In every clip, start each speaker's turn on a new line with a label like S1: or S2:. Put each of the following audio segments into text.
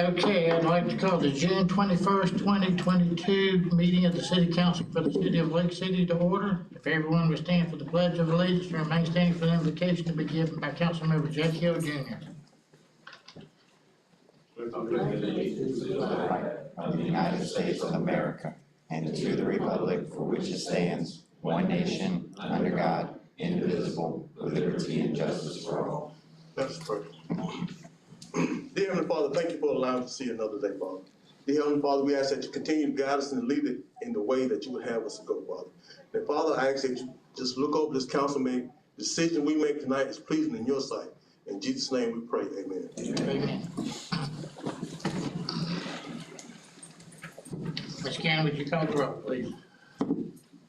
S1: Okay, I'd like to call the June 21st, 2022 meeting of the City Council for the City of Lake City to order. If everyone would stand for the Pledge of Allegiance and remain standing for the invocation to be given by Councilmember Jackie Hill Jr.
S2: Of the United States of America, and to the republic for which it stands, one nation, under God, indivisible, with liberty and justice for all.
S3: Let us pray. Dear Heavenly Father, thank you for allowing us to see another day, Father. Dear Heavenly Father, we ask that you continue to guide us and lead it in the way that you would have us to go, Father. And Father, I ask that you just look over this council-made decision we make tonight is pleasing in your sight. In Jesus' name we pray, amen.
S1: Amen. Ms. Cannon, would you call the roll, please?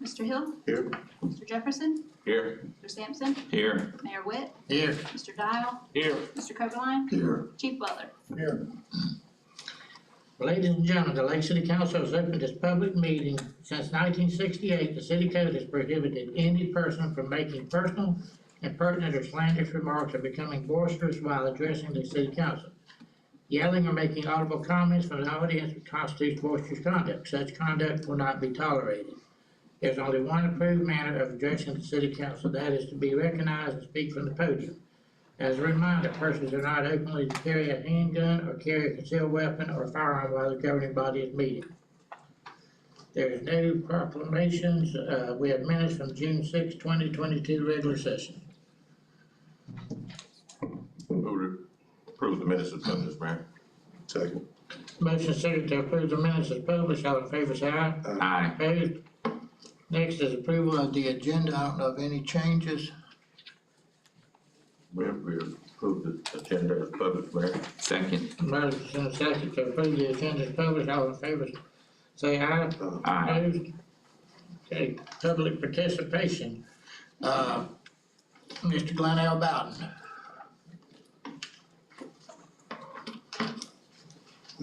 S4: Mr. Hill?
S3: Here.
S4: Mr. Jefferson?
S5: Here.
S4: Mr. Sampson?
S5: Here.
S4: Mayor Witt?
S1: Here.
S4: Mr. Dial?
S5: Here.
S4: Mr. Coberline?
S1: Here.
S4: Chief Butler?
S1: Here. Ladies and gentlemen, the Lake City Council has opened this public meeting. Since 1968, the city code has prohibited any person from making personal, impertinent, or slanderous remarks or becoming boisterous while addressing the city council. Yelling or making audible comments from the audience constitutes boisterous conduct. Such conduct will not be tolerated. There's only one approved manner of addressing the city council, that is to be recognized and speak from the podium. As a reminder, persons are not openly to carry a handgun or carry a concealed weapon or firearm while the governing body is meeting. There is no proclamations. We have minutes from June 6, 2022 regular session.
S5: Move to approve the minutes of Mr. Brown.
S3: Second.
S1: Motion second to approve the minutes as published. All in favor say aye.
S5: Aye.
S1: Opposed? Next is approval of the agenda. I don't know of any changes.
S5: We approved the agenda as published, Mayor. Second.
S1: Motion second to approve the agenda as published. All in favor say aye.
S5: Aye.
S1: Opposed? Okay, public participation. Mr. Glenn L. Bowden.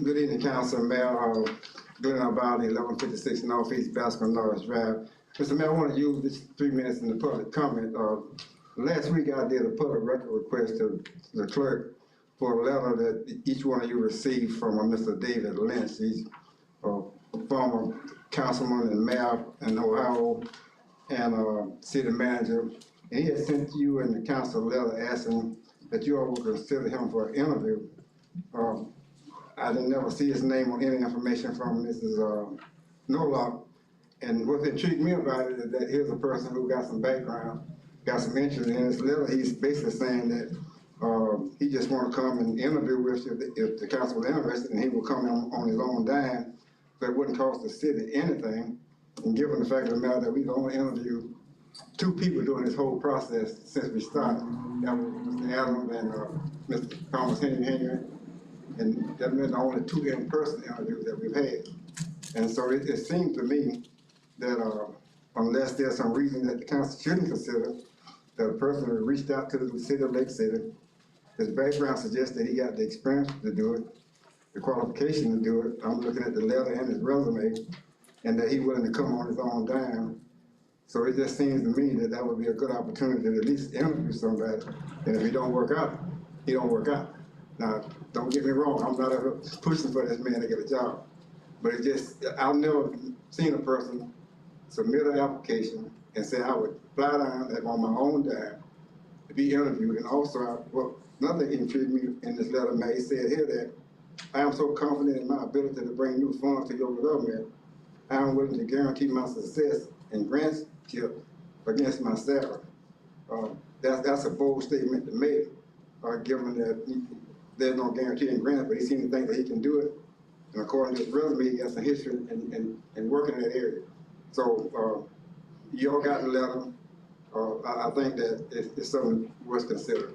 S6: Good evening, Council, Mayor, Glenn L. Bowden, 1156 Northeast Bascom Norris Drive. Mr. Mayor, I want to use this 3 minutes in the public comment. Last week I did a public record request to the clerk for a letter that each one of you received from Mr. David Lynch. He's a former councilman and mayor in Ohio and city manager. And he had sent you and the council a letter asking that you all would consider him for an interview. I didn't never see his name on any information from Mrs. Norlock. And what intrigued me about it is that here's a person who got some background, got some interest in his letter. He's basically saying that he just want to come and interview with you if the council was interested, and he will come on his own dime, so it wouldn't cost the city anything. And given the fact of the matter that we've only interviewed 2 people during this whole process since we started, that was Mr. Adams and Mr. Thomas Henry. And that meant the only 2 in-person interviews that we've had. And so it seems to me that unless there's some reason that the council shouldn't consider that a person who reached out to the city of Lake City, his background suggests that he got the experience to do it, the qualification to do it. I'm looking at the letter and his resume, and that he's willing to come on his own dime. So it just seems to me that that would be a good opportunity to at least interview somebody. And if he don't work out, he don't work out. Now, don't get me wrong, I'm not ever pushing for this man to get a job. But it just, I've never seen a person submit an application and say I would fly down on my own dime to be interviewed. And also, another thing intrigued me in this letter, man, he said here that I am so confident in my ability to bring new funds to your government, I am willing to guarantee my success and grantship against my salary. That's a bold statement to make, given that there's no guarantee in grants, but he seems to think that he can do it. And according to his resume, he has some history in working in that area. So you all got the letter. I think that it's something worth considering.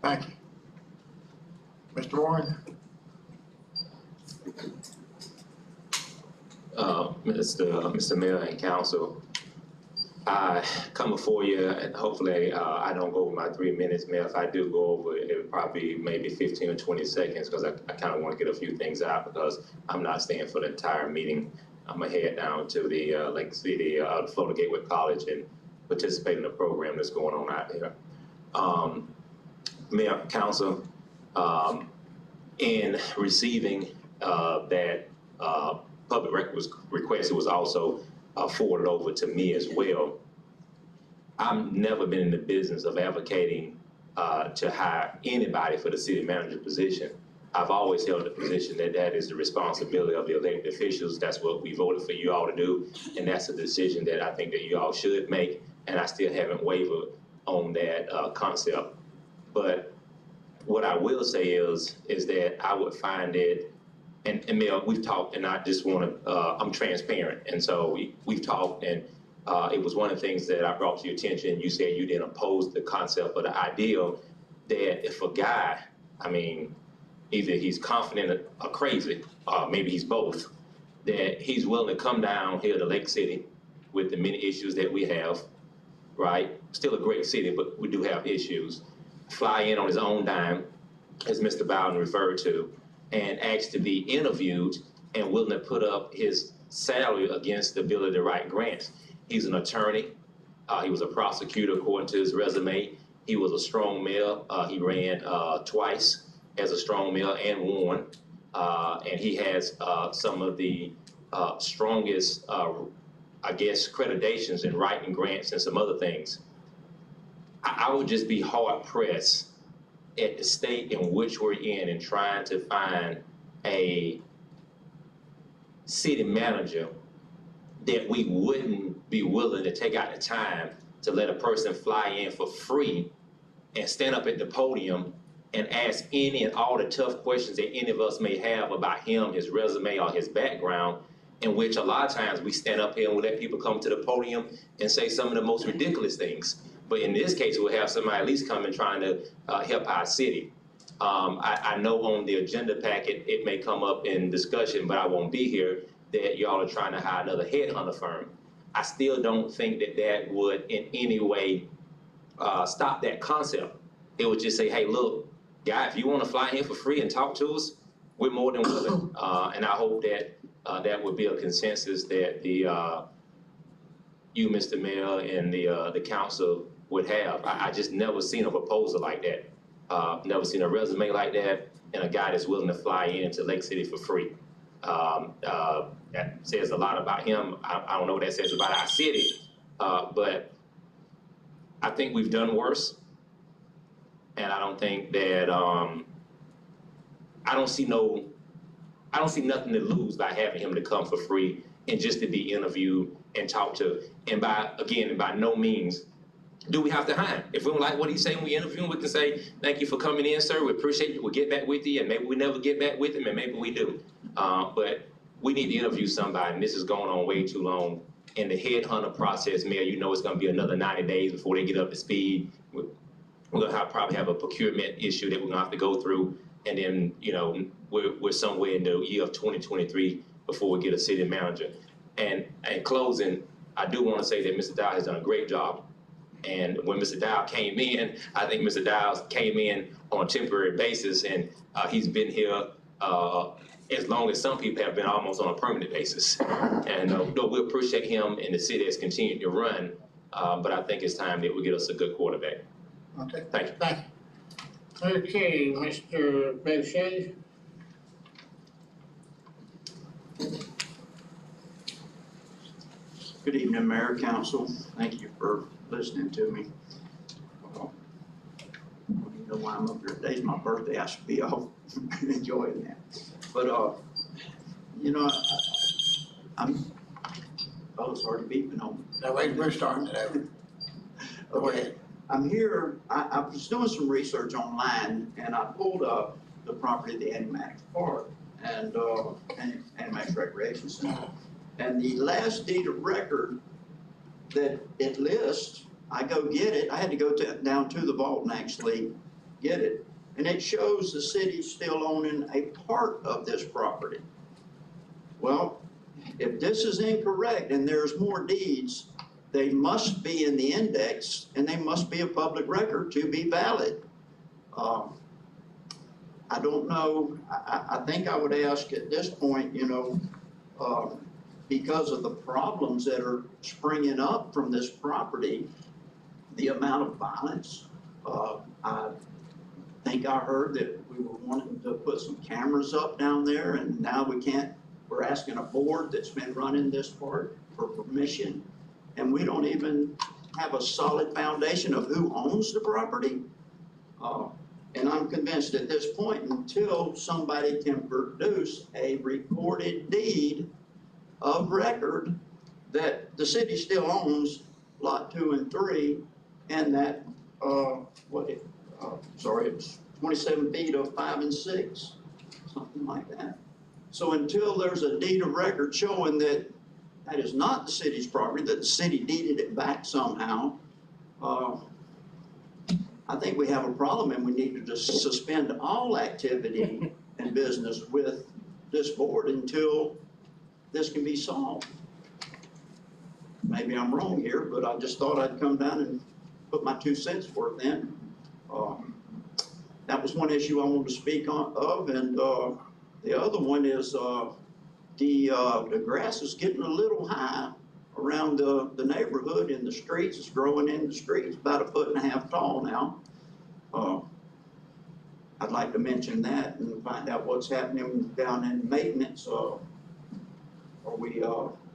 S1: Thank you. Mr. Warren.
S7: Mr. Mayor and Council, I come before you, and hopefully I don't go over my 3 minutes, Mayor. If I do go over it, it'll probably maybe 15 or 20 seconds, because I kind of want to get a few things out, because I'm not staying for the entire meeting. I'm going to head down to the Lake City, Florida Gateway College, and participate in the program that's going on out there. Mayor, Council, in receiving that public records request, it was also forwarded over to me as well. I've never been in the business of advocating to hire anybody for the city manager position. I've always held the position that that is the responsibility of the elected officials. That's what we voted for you all to do, and that's a decision that I think that you all should make, and I still haven't wavered on that concept. But what I will say is that I would find it, and Mel, we've talked, and I just want to, I'm transparent, and so we've talked, and it was one of the things that I brought to your attention. You said you didn't oppose the concept or the idea that if a guy, I mean, either he's confident or crazy, maybe he's both, that he's willing to come down here to Lake City with the many issues that we have, right? Still a great city, but we do have issues. Fly in on his own dime, as Mr. Bowden referred to, and ask to be interviewed and willing to put up his salary against the ability to write grants. He's an attorney. He was a prosecutor according to his resume. He was a strong male. He ran twice as a strong male and won. And he has some of the strongest, I guess, accreditations in writing grants and some other things. I would just be hard pressed at the state in which we're in trying to find a city manager that we wouldn't be willing to take out the time to let a person fly in for free and stand up at the podium and ask any and all the tough questions that any of us may have about him, his resume, or his background, in which a lot of times we stand up here and we let people come to the podium and say some of the most ridiculous things. But in this case, we'll have somebody at least come and trying to help our city. I know on the agenda packet, it may come up in discussion, but I won't be here, that y'all are trying to hire another headhunter firm. I still don't think that that would in any way stop that concept. It would just say, hey, look, guy, if you want to fly in for free and talk to us, we're more than willing. And I hope that that would be a consensus that the you, Mr. Mayor, and the council would have. I just never seen a proposal like that. Never seen a resume like that, and a guy that's willing to fly into Lake City for free. That says a lot about him. I don't know what that says about our city, but I think we've done worse. And I don't think that, I don't see nothing to lose by having him to come for free and just to be interviewed and talked to. And by no means do we have to hire him. If we don't like what he's saying when we interview him, we can say, thank you for coming in, sir. We appreciate you. We'll get back with you. And maybe we never get back with him, and maybe we do. But we need to interview somebody, and this is going on way too long. In the headhunter process, Mayor, you know it's going to be another 90 days before they get up to speed. We're going to probably have a procurement issue that we're going to have to go through. And then, you know, we're somewhere in the year of 2023 before we get a city manager. And in closing, I do want to say that Mr. Dow has done a great job. And when Mr. Dow came in, I think Mr. Dow came in on a temporary basis, and he's been here as long as some people have been almost on a permanent basis. And we appreciate him, and the city has continued to run, but I think it's time that we get us a good quarterback.
S1: Okay.
S7: Thank you.
S1: Thank you. Okay, Mr. Boucher.
S8: Good evening, Mayor, Council. Thank you for listening to me. You know why I'm up here. Today's my birthday. I should be off enjoying that. But, you know, it's already beeping on me.
S1: No, wait, we're starting it over. Go ahead.
S8: I'm here, I was doing some research online, and I pulled up the property of the Animatics Park and Animatics Recreation Center. And the last deed of record that it lists, I go get it. I had to go down to the vault and actually get it. And it shows the city still owning a part of this property. Well, if this is incorrect and there's more deeds, they must be in the index and they must be a public record to be valid. I don't know, I think I would ask at this point, you know, because of the problems that are springing up from this property, the amount of violence, I think I heard that we we were wanting to put some cameras up down there, and now we can't. We're asking a board that's been running this part for permission, and we don't even have a solid foundation of who owns the property. And I'm convinced at this point, until somebody can produce a recorded deed of record that the city still owns lot 2 and 3, and that, it's 27 feet of 5 and 6, something like that. So until there's a deed of record showing that that is not the city's property, that the city deeded it back somehow, I think we have a problem, and we need to just suspend all activity and business with this board until this can be solved. Maybe I'm wrong here, but I just thought I'd come down and put my 2 cents worth in. That was one issue I wanted to speak of, and the other one is the grass is getting a little high around the neighborhood in the streets. It's growing in the streets, about 1.5 feet tall now. I'd like to mention that and find out what's happening down in maintenance. Are we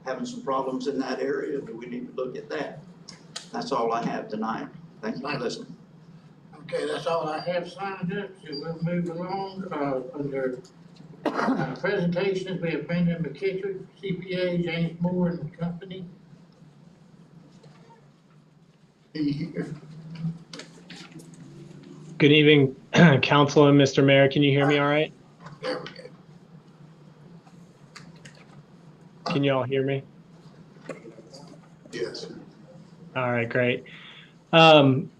S8: having some problems in that area? Do we need to look at that? That's all I have tonight. Thank you for listening.
S1: Okay, that's all I have signed up, so we'll move along, under presentations, we have Brandon McKittrick, CPA, James Moore and Company. Are you here?
S9: Good evening, Councilman, Mr. Mayor. Can you hear me all right?
S1: There we go.
S9: Can you all hear me?
S3: Yes.
S9: All right, great.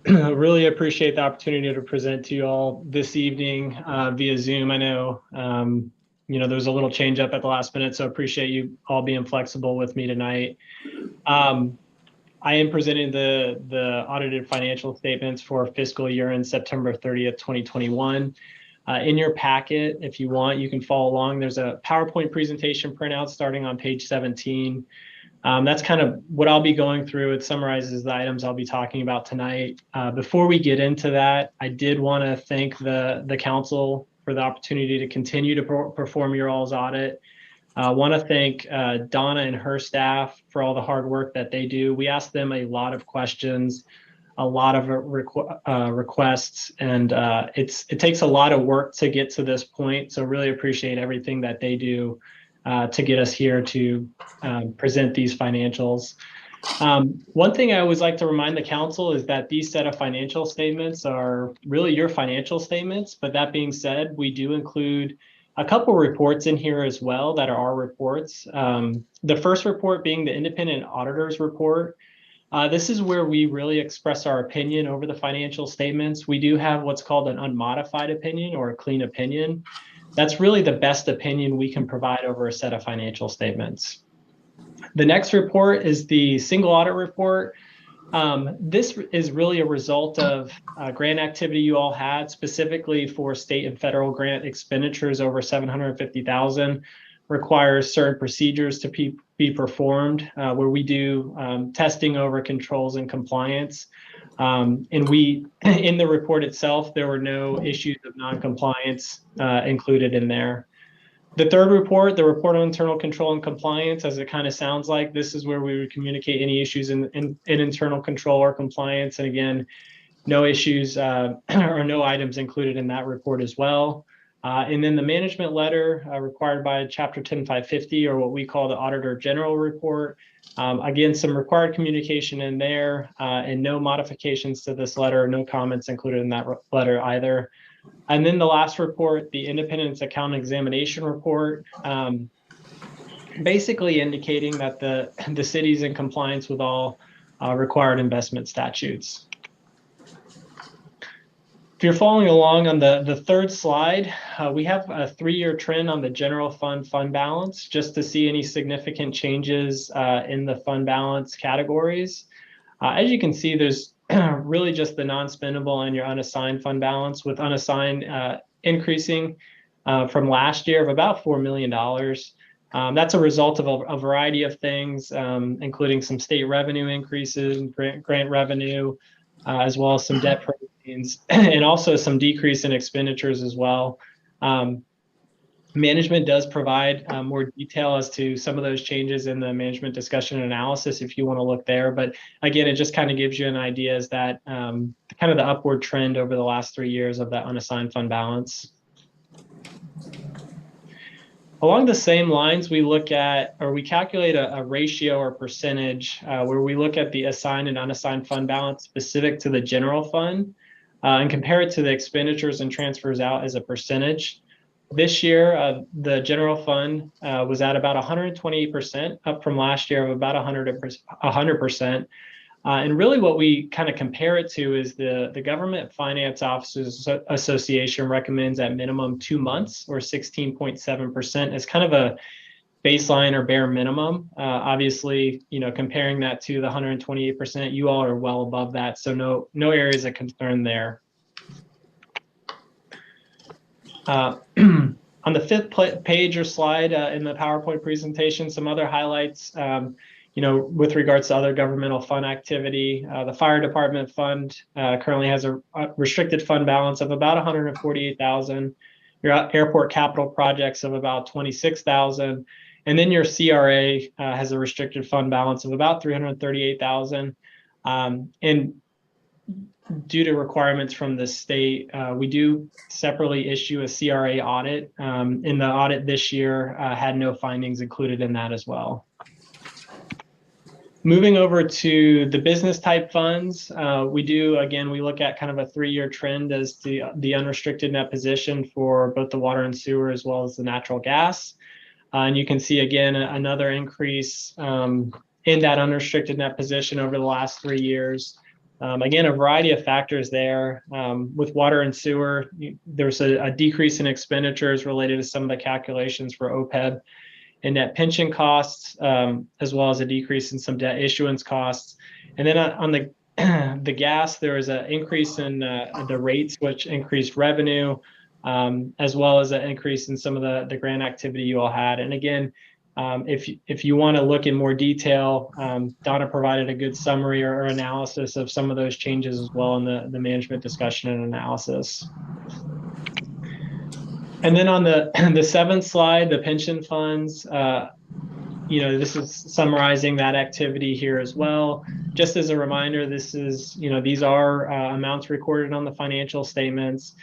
S9: Really appreciate the opportunity to present to you all this evening via Zoom. I know, there was a little change up at the last minute, so appreciate you all being flexible with me tonight. I am presenting the audited financial statements for fiscal year end September 30th, 2021. In your packet, if you want, you can follow along. There's a PowerPoint presentation printout starting on page 17. That's kind of what I'll be going through. It summarizes the items I'll be talking about tonight. Before we get into that, I did want to thank the council for the opportunity to continue to perform your all's audit. I want to thank Donna and her staff for all the hard work that they do. We ask them a lot of questions, a lot of requests, and it takes a lot of work to get to this point. So really appreciate everything that they do to get us here to present these financials. One thing I always like to remind the council is that these set of financial statements are really your financial statements. But that being said, we do include a couple reports in here as well that are our reports. The first report being the independent auditors report. This is where we really express our opinion over the financial statements. We do have what's called an unmodified opinion or a clean opinion. That's really the best opinion we can provide over a set of financial statements. The next report is the single audit report. This is really a result of grant activity you all had, specifically for state and federal grant expenditures over $750,000. Requires certain procedures to be performed where we do testing over controls and compliance. And in the report itself, there were no issues of non-compliance included in there. The third report, the report on internal control and compliance, as it kind of sounds like, this is where we would communicate any issues in internal control or compliance. And again, no issues or no items included in that report as well. And then the management letter required by Chapter 10550, or what we call the Auditor General Report. Again, some required communication in there and no modifications to this letter, no comments included in that letter either. And then the last report, the Independence Account Examination Report, basically indicating that the city's in compliance with all required investment statutes. If you're following along on the third slide, we have a 3-year trend on the general fund balance, just to see any significant changes in the fund balance categories. As you can see, there's really just the non-spendable and your unassigned fund balance, with unassigned increasing from last year of about $4 million. That's a result of a variety of things, including some state revenue increases, grant revenue, as well as some debt proceeds means, and also some decrease in expenditures as well. Management does provide more detail as to some of those changes in the management discussion and analysis if you want to look there. But again, it just kind of gives you an idea is that kind of the upward trend over the last 3 years of that unassigned fund balance. Along the same lines, we look at, or we calculate a ratio or percentage where we look at the assigned and unassigned fund balance specific to the general fund and compare it to the expenditures and transfers out as a percentage. This year, the general fund was at about 128%, up from last year of about 100%. And really what we kind of compare it to is the Government Finance Officers Association recommends at minimum 2 months or 16.7% as kind of a baseline or bare minimum. Obviously, you know, comparing that to the 128%, you all are well above that. So no areas of concern there. On the 5th page or slide in the PowerPoint presentation, some other highlights, you know, with regards to other governmental fund activity. The Fire Department Fund currently has a restricted fund balance of about $148,000. Your airport capital projects of about $26,000. And then your CRA has a restricted fund balance of about $338,000. And due to requirements from the state, we do separately issue a CRA audit. And the audit this year had no findings included in that as well. Moving over to the business type funds, we look at kind of a 3-year trend as the unrestricted net position for both the water and sewer as well as the natural gas. And you can see again another increase in that unrestricted net position over the last 3 years. Again, a variety of factors there. With water and sewer, there's a decrease in expenditures related to some of the calculations for OPEB and net pension costs, as well as a decrease in some debt issuance costs. And then on the gas, there was an increase in the rates, which increased revenue, as well as an increase in some of the grant activity you all had. And again, if you want to look in more detail, Donna provided a good summary or analysis of some of those changes as well in the management discussion and analysis. And then on the 7th slide, the pension funds, you know, this is summarizing that activity here as well. Just as a reminder, this is, you know, these are amounts recorded on the financial statements.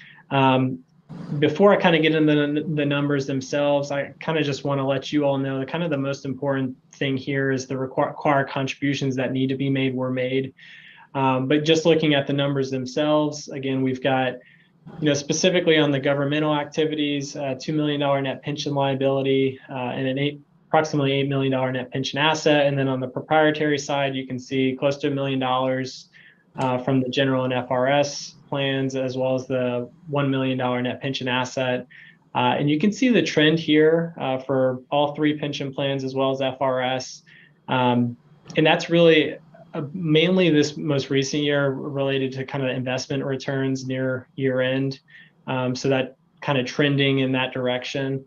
S9: Before I kind of get into the numbers themselves, I kind of just want to let you all know that kind of the most important thing here is the required contributions that need to be made were made. But just looking at the numbers themselves, again, we've got, you know, specifically on the governmental activities, $2 million net pension liability and approximately $8 million net pension asset. And then on the proprietary side, you can see close to $1 million from the general and FRS plans, as well as the $1 million net pension asset. And you can see the trend here for all 3 pension plans as well as FRS. And that's really mainly this most recent year related to kind of investment returns near year end. So that kind of trending in that direction.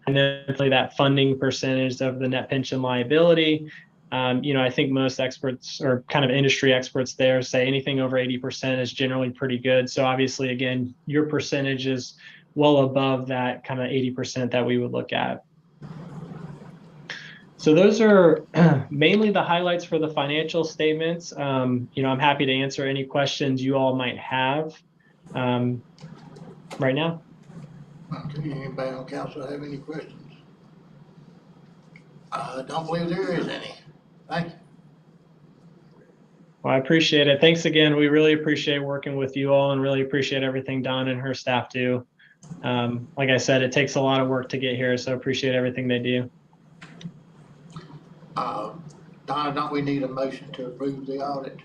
S9: And then that funding percentage of the net pension liability. You know, I think most experts or kind of industry experts there say anything over 80% is generally pretty good. So obviously, again, your percentage is well above that kind of 80% that we would look at. So those are mainly the highlights for the financial statements. You know, I'm happy to answer any questions you all might have right now.
S1: Okay, anybody on council have any questions? I don't believe there is any. Thank you.
S9: Well, I appreciate it. Thanks again. We really appreciate working with you all and really appreciate everything Dawn and her staff do. Like I said, it takes a lot of work to get here, so appreciate everything they do.
S1: Donna, don't we need a motion to approve the audit?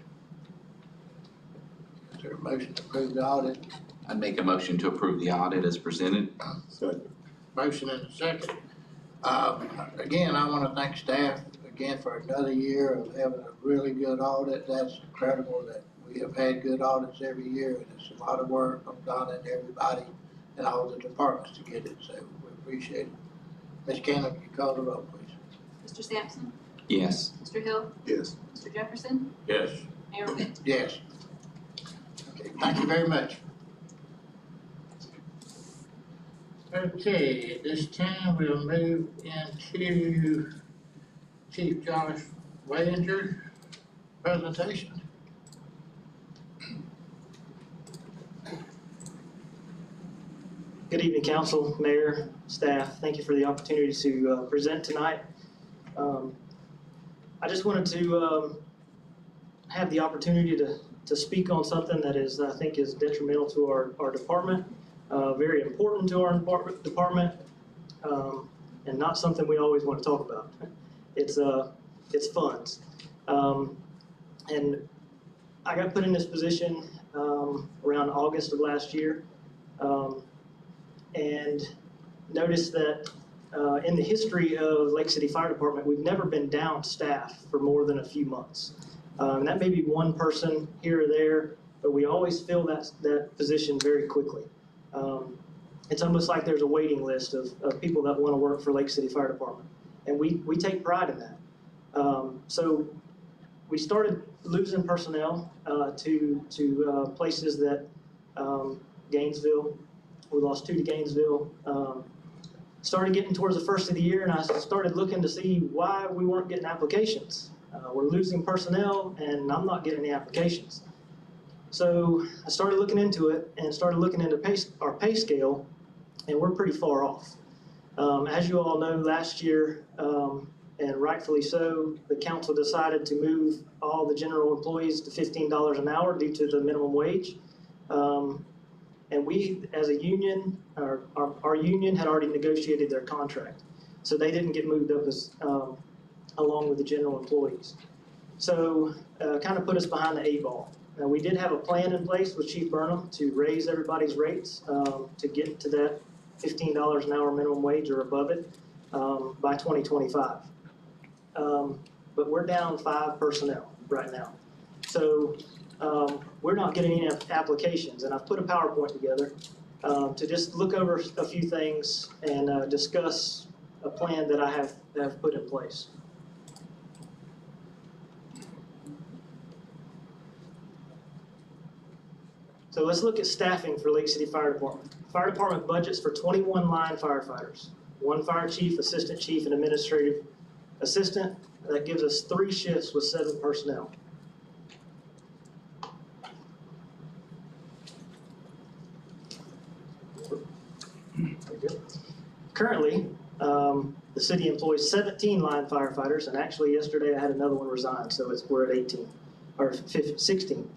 S1: Is there a motion to approve the audit?
S10: I'd make a motion to approve the audit as presented.
S1: Motion and a second. Again, I want to thank staff again for another year of having a really good audit. That's incredible that we have had good audits every year, and it's a lot of work from Donna and everybody and all the departments to get it, so we appreciate it. Ms. Cannon, you call the roll, please.
S4: Mr. Sampson?
S10: Yes.
S4: Mr. Hill?
S3: Yes.
S4: Mr. Jefferson?
S5: Yes.
S4: Mayor Witt?
S1: Yes. Thank you very much. Okay, at this time, we'll move into Chief Josh Wayanger's presentation.
S11: Good evening, council, mayor, staff. Thank you for the opportunity to present tonight. I just wanted to have the opportunity to speak on something that is, I think, is detrimental to our department, very important to our department, and not something we always want to talk about. It's funds. And I got put in this position around August of last year. And noticed that in the history of Lake City Fire Department, we've never been down staff for more than a few months. And that may be one person here or there, but we always fill that position very quickly. It's almost like there's a waiting list of people that want to work for Lake City Fire Department. And we take pride in that. So we started losing personnel to places that, Gainesville. We lost 2 to Gainesville. Started getting towards the first of the year, and I started looking to see why we weren't getting applications. We're losing personnel, and I'm not getting any applications. So I started looking into it and started looking into our pay scale, and we're pretty far off. As you all know, last year, and rightfully so, the council decided to move all the general employees to $15 an hour due to the minimum wage. And we, as a union, our union had already negotiated their contract. So they didn't get moved up as, along with the general employees. So kind of put us behind the 8 ball. Now, we did have a plan in place with Chief Burnham to raise everybody's rates to get to that $15 an hour minimum wage or above it by 2025. But we're down 5 personnel right now. So we're not getting any applications, and I've put a PowerPoint together to just look over a few things and discuss a plan that I have put in place. So let's look at staffing for Lake City Fire Department. Fire Department budgets for 21 line firefighters, 1 fire chief, assistant chief, and administrative assistant. That gives us 3 shifts with 7 personnel. Currently, the city employs 17 line firefighters, and actually yesterday I had another one resign, so we're at 18, or 16.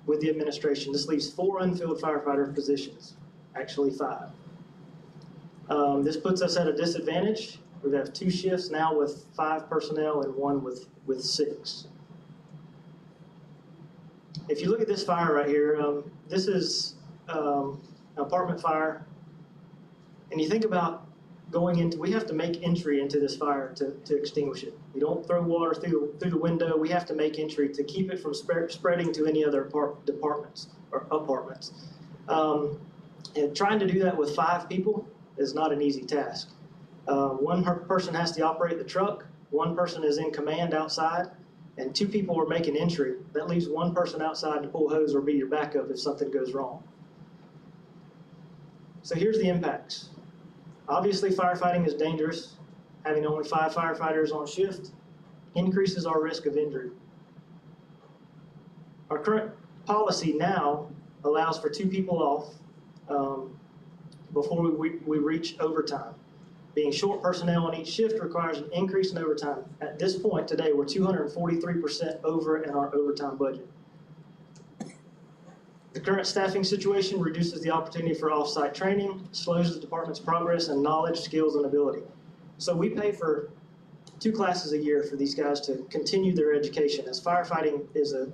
S11: With the administration, this leaves 4 unfilled firefighter positions, actually 5. This puts us at a disadvantage. We have 2 shifts now with 5 personnel and 1 with 6. If you look at this fire right here, this is an apartment fire. And you think about going into, we have to make entry into this fire to extinguish it. We don't throw water through the window. We have to make entry to keep it from spreading to any other departments or apartments. And trying to do that with 5 people is not an easy task. 1 person has to operate the truck, 1 person is in command outside, and 2 people are making entry. That leaves 1 person outside to pull hose or be your backup if something goes wrong. So here's the impacts. Obviously, firefighting is dangerous. Having only 5 firefighters on shift increases our risk of injury. Our current policy now allows for 2 people off before we reach overtime. Being short personnel on each shift requires an increase in overtime. At this point today, we're 243% over in our overtime budget. The current staffing situation reduces the opportunity for off-site training, slows the department's progress in knowledge, skills, and ability. So we pay for 2 classes a year for these guys to continue their education, as firefighting is a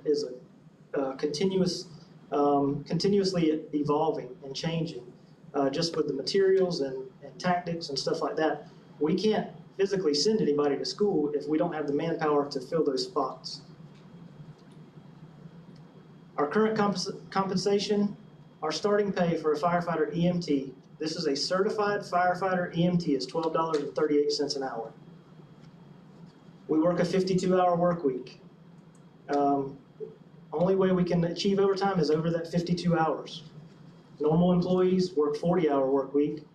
S11: continuously evolving and changing, just with the materials and tactics and stuff like that. We can't physically send anybody to school if we don't have the manpower to fill those spots. Our current compensation, our starting pay for a firefighter EMT, this is a certified firefighter EMT, is $12.38 an hour. We work a 52-hour work week. On Only way we can achieve overtime is over that 52 hours. Normal employees work 40-hour work week.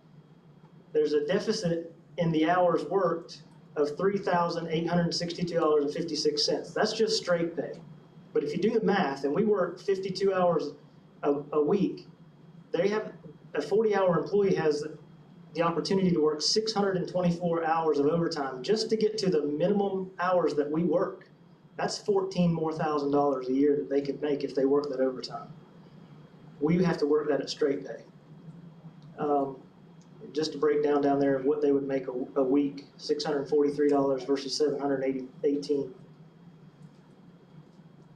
S11: There's a deficit in the hours worked of $3,862.56. That's just straight pay. But if you do the math, and we work 52 hours a week, they have a 40-hour employee has the opportunity to work 624 hours of overtime just to get to the minimum hours that we work. That's $14,000 more a year that they could make if they work that overtime. We have to work that at straight pay. Just to break down there what they would make a week, $643 versus $718.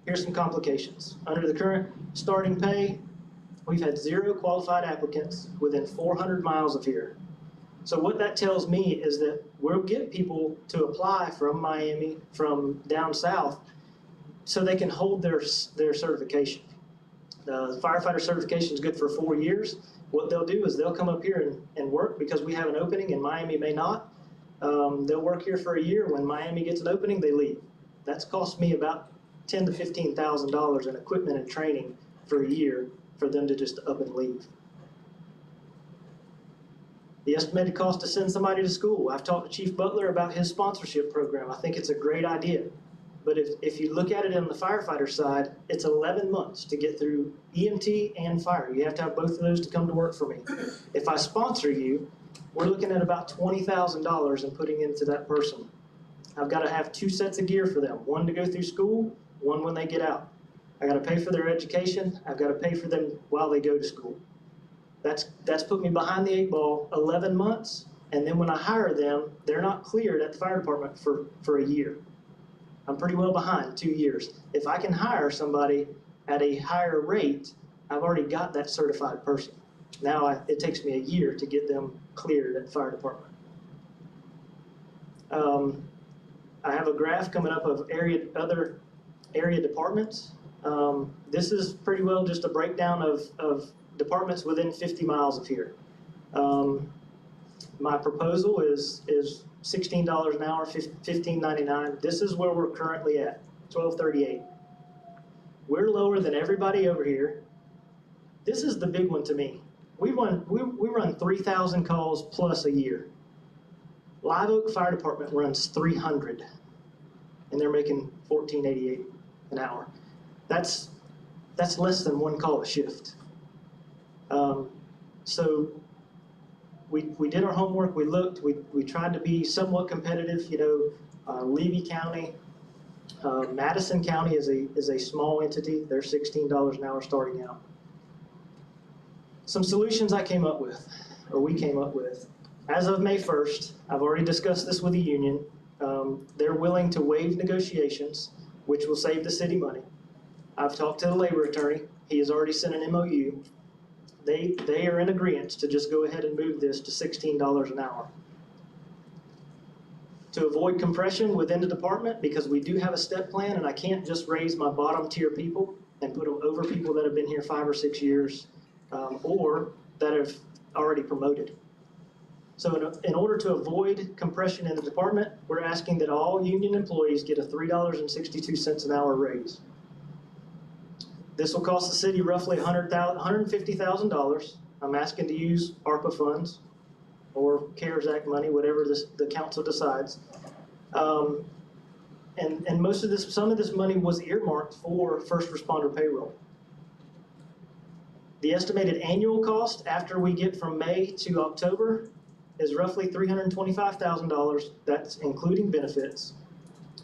S11: Here's some complications. Under the current starting pay, we've had 0 qualified applicants within 400 miles of here. So what that tells me is that we'll get people to apply from Miami, from down south, so they can hold their certification. The firefighter certification is good for 4 years. What they'll do is they'll come up here and work because we have an opening and Miami may not. They'll work here for a year. When Miami gets an opening, they leave. That's cost me about $10,000 to $15,000 in equipment and training for a year for them to just up and leave. The estimated cost to send somebody to school. I've talked to Chief Butler about his sponsorship program. I think it's a great idea. But if you look at it on the firefighter side, it's 11 months to get through EMT and fire. You have to have both of those to come to work for me. If I sponsor you, we're looking at about $20,000 in putting into that person. I've got to have 2 sets of gear for them, one to go through school, one when they get out. I got to pay for their education. I've got to pay for them while they go to school. That's put me behind the 8 ball 11 months, and then when I hire them, they're not cleared at the fire department for a year. I'm pretty well behind 2 years. If I can hire somebody at a higher rate, I've already got that certified person. Now it takes me a year to get them cleared at the fire department. I have a graph coming up of other area departments. This is pretty well just a breakdown of departments within 50 miles of here. My proposal is $16 an hour, $15.99. This is where we're currently at, $12.38. We're lower than everybody over here. This is the big one to me. We run 3,000 calls plus a year. Live Oak Fire Department runs 300, and they're making $14.88 an hour. That's less than 1 call a shift. So we did our homework. We looked. We tried to be somewhat competitive. Levy County, Madison County is a small entity. They're $16 an hour starting out. Some solutions I came up with, or we came up with. As of May 1st, I've already discussed this with the union. They're willing to waive negotiations, which will save the city money. I've talked to the labor attorney. He has already sent an MOU. They are in agreement to just go ahead and move this to $16 an hour. To avoid compression within the department, because we do have a step plan and I can't just raise my bottom tier people and put them over people that have been here 5 or 6 years or that have already promoted. So in order to avoid compression in the department, we're asking that all union employees get a $3.62 an hour raise. This will cost the city roughly $150,000. I'm asking to use ARPA funds or CARES Act money, whatever the council decides. And some of this money was earmarked for first responder payroll. The estimated annual cost after we get from May to October is roughly $325,000. That's including benefits.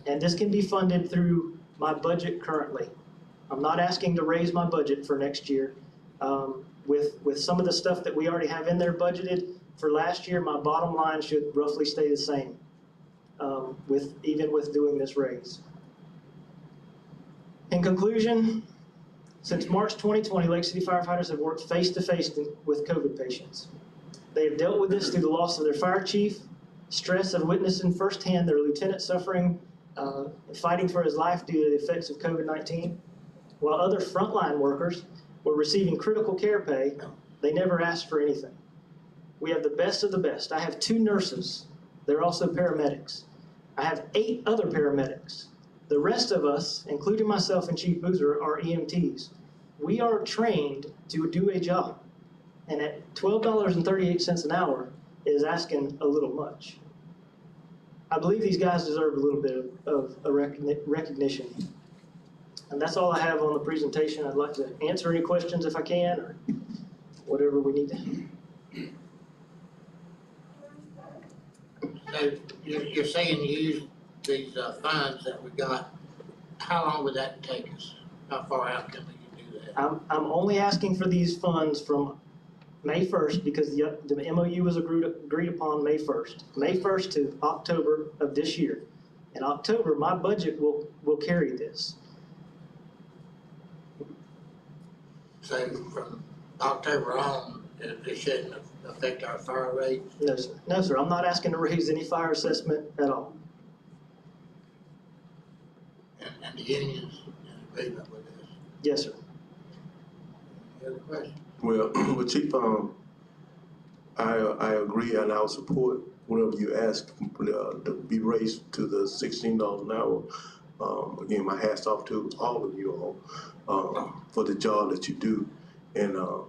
S11: And this can be funded through my budget currently. I'm not asking to raise my budget for next year. With some of the stuff that we already have in there budgeted for last year, my bottom line should roughly stay the same, even with doing this raise. In conclusion, since March 2020, Lake City firefighters have worked face-to-face with COVID patients. They have dealt with this through the loss of their fire chief, stress of witnessing firsthand their lieutenant suffering, fighting for his life due to the effects of COVID-19. While other frontline workers were receiving critical care pay, they never asked for anything. We have the best of the best. I have 2 nurses. They're also paramedics. I have 8 other paramedics The rest of us, including myself and Chief Boozer, are EMTs. We are trained to do a job. And at $12.38 an hour is asking a little much. I believe these guys deserve a little bit of a recognition. And that's all I have on the presentation. I'd like to answer any questions if I can, or whatever we need to.
S1: So you're saying you use these funds that we got, how long would that take us? How far out can we do that?
S11: I'm only asking for these funds from May 1st because the MOU was agreed upon May 1st. May 1st to October of this year. In October, my budget will carry this.
S1: So from October on, it shouldn't affect our fire rates?
S11: No, sir. No, sir. I'm not asking to raise any fire assessment at all.
S1: And the unions in agreement with this?
S11: Yes, sir.
S1: Any other questions?
S3: Well, Chief, I agree and I'll support whatever you ask to be raised to the $16 an hour. Again, my hat's off to all of you all for the job that you do. And the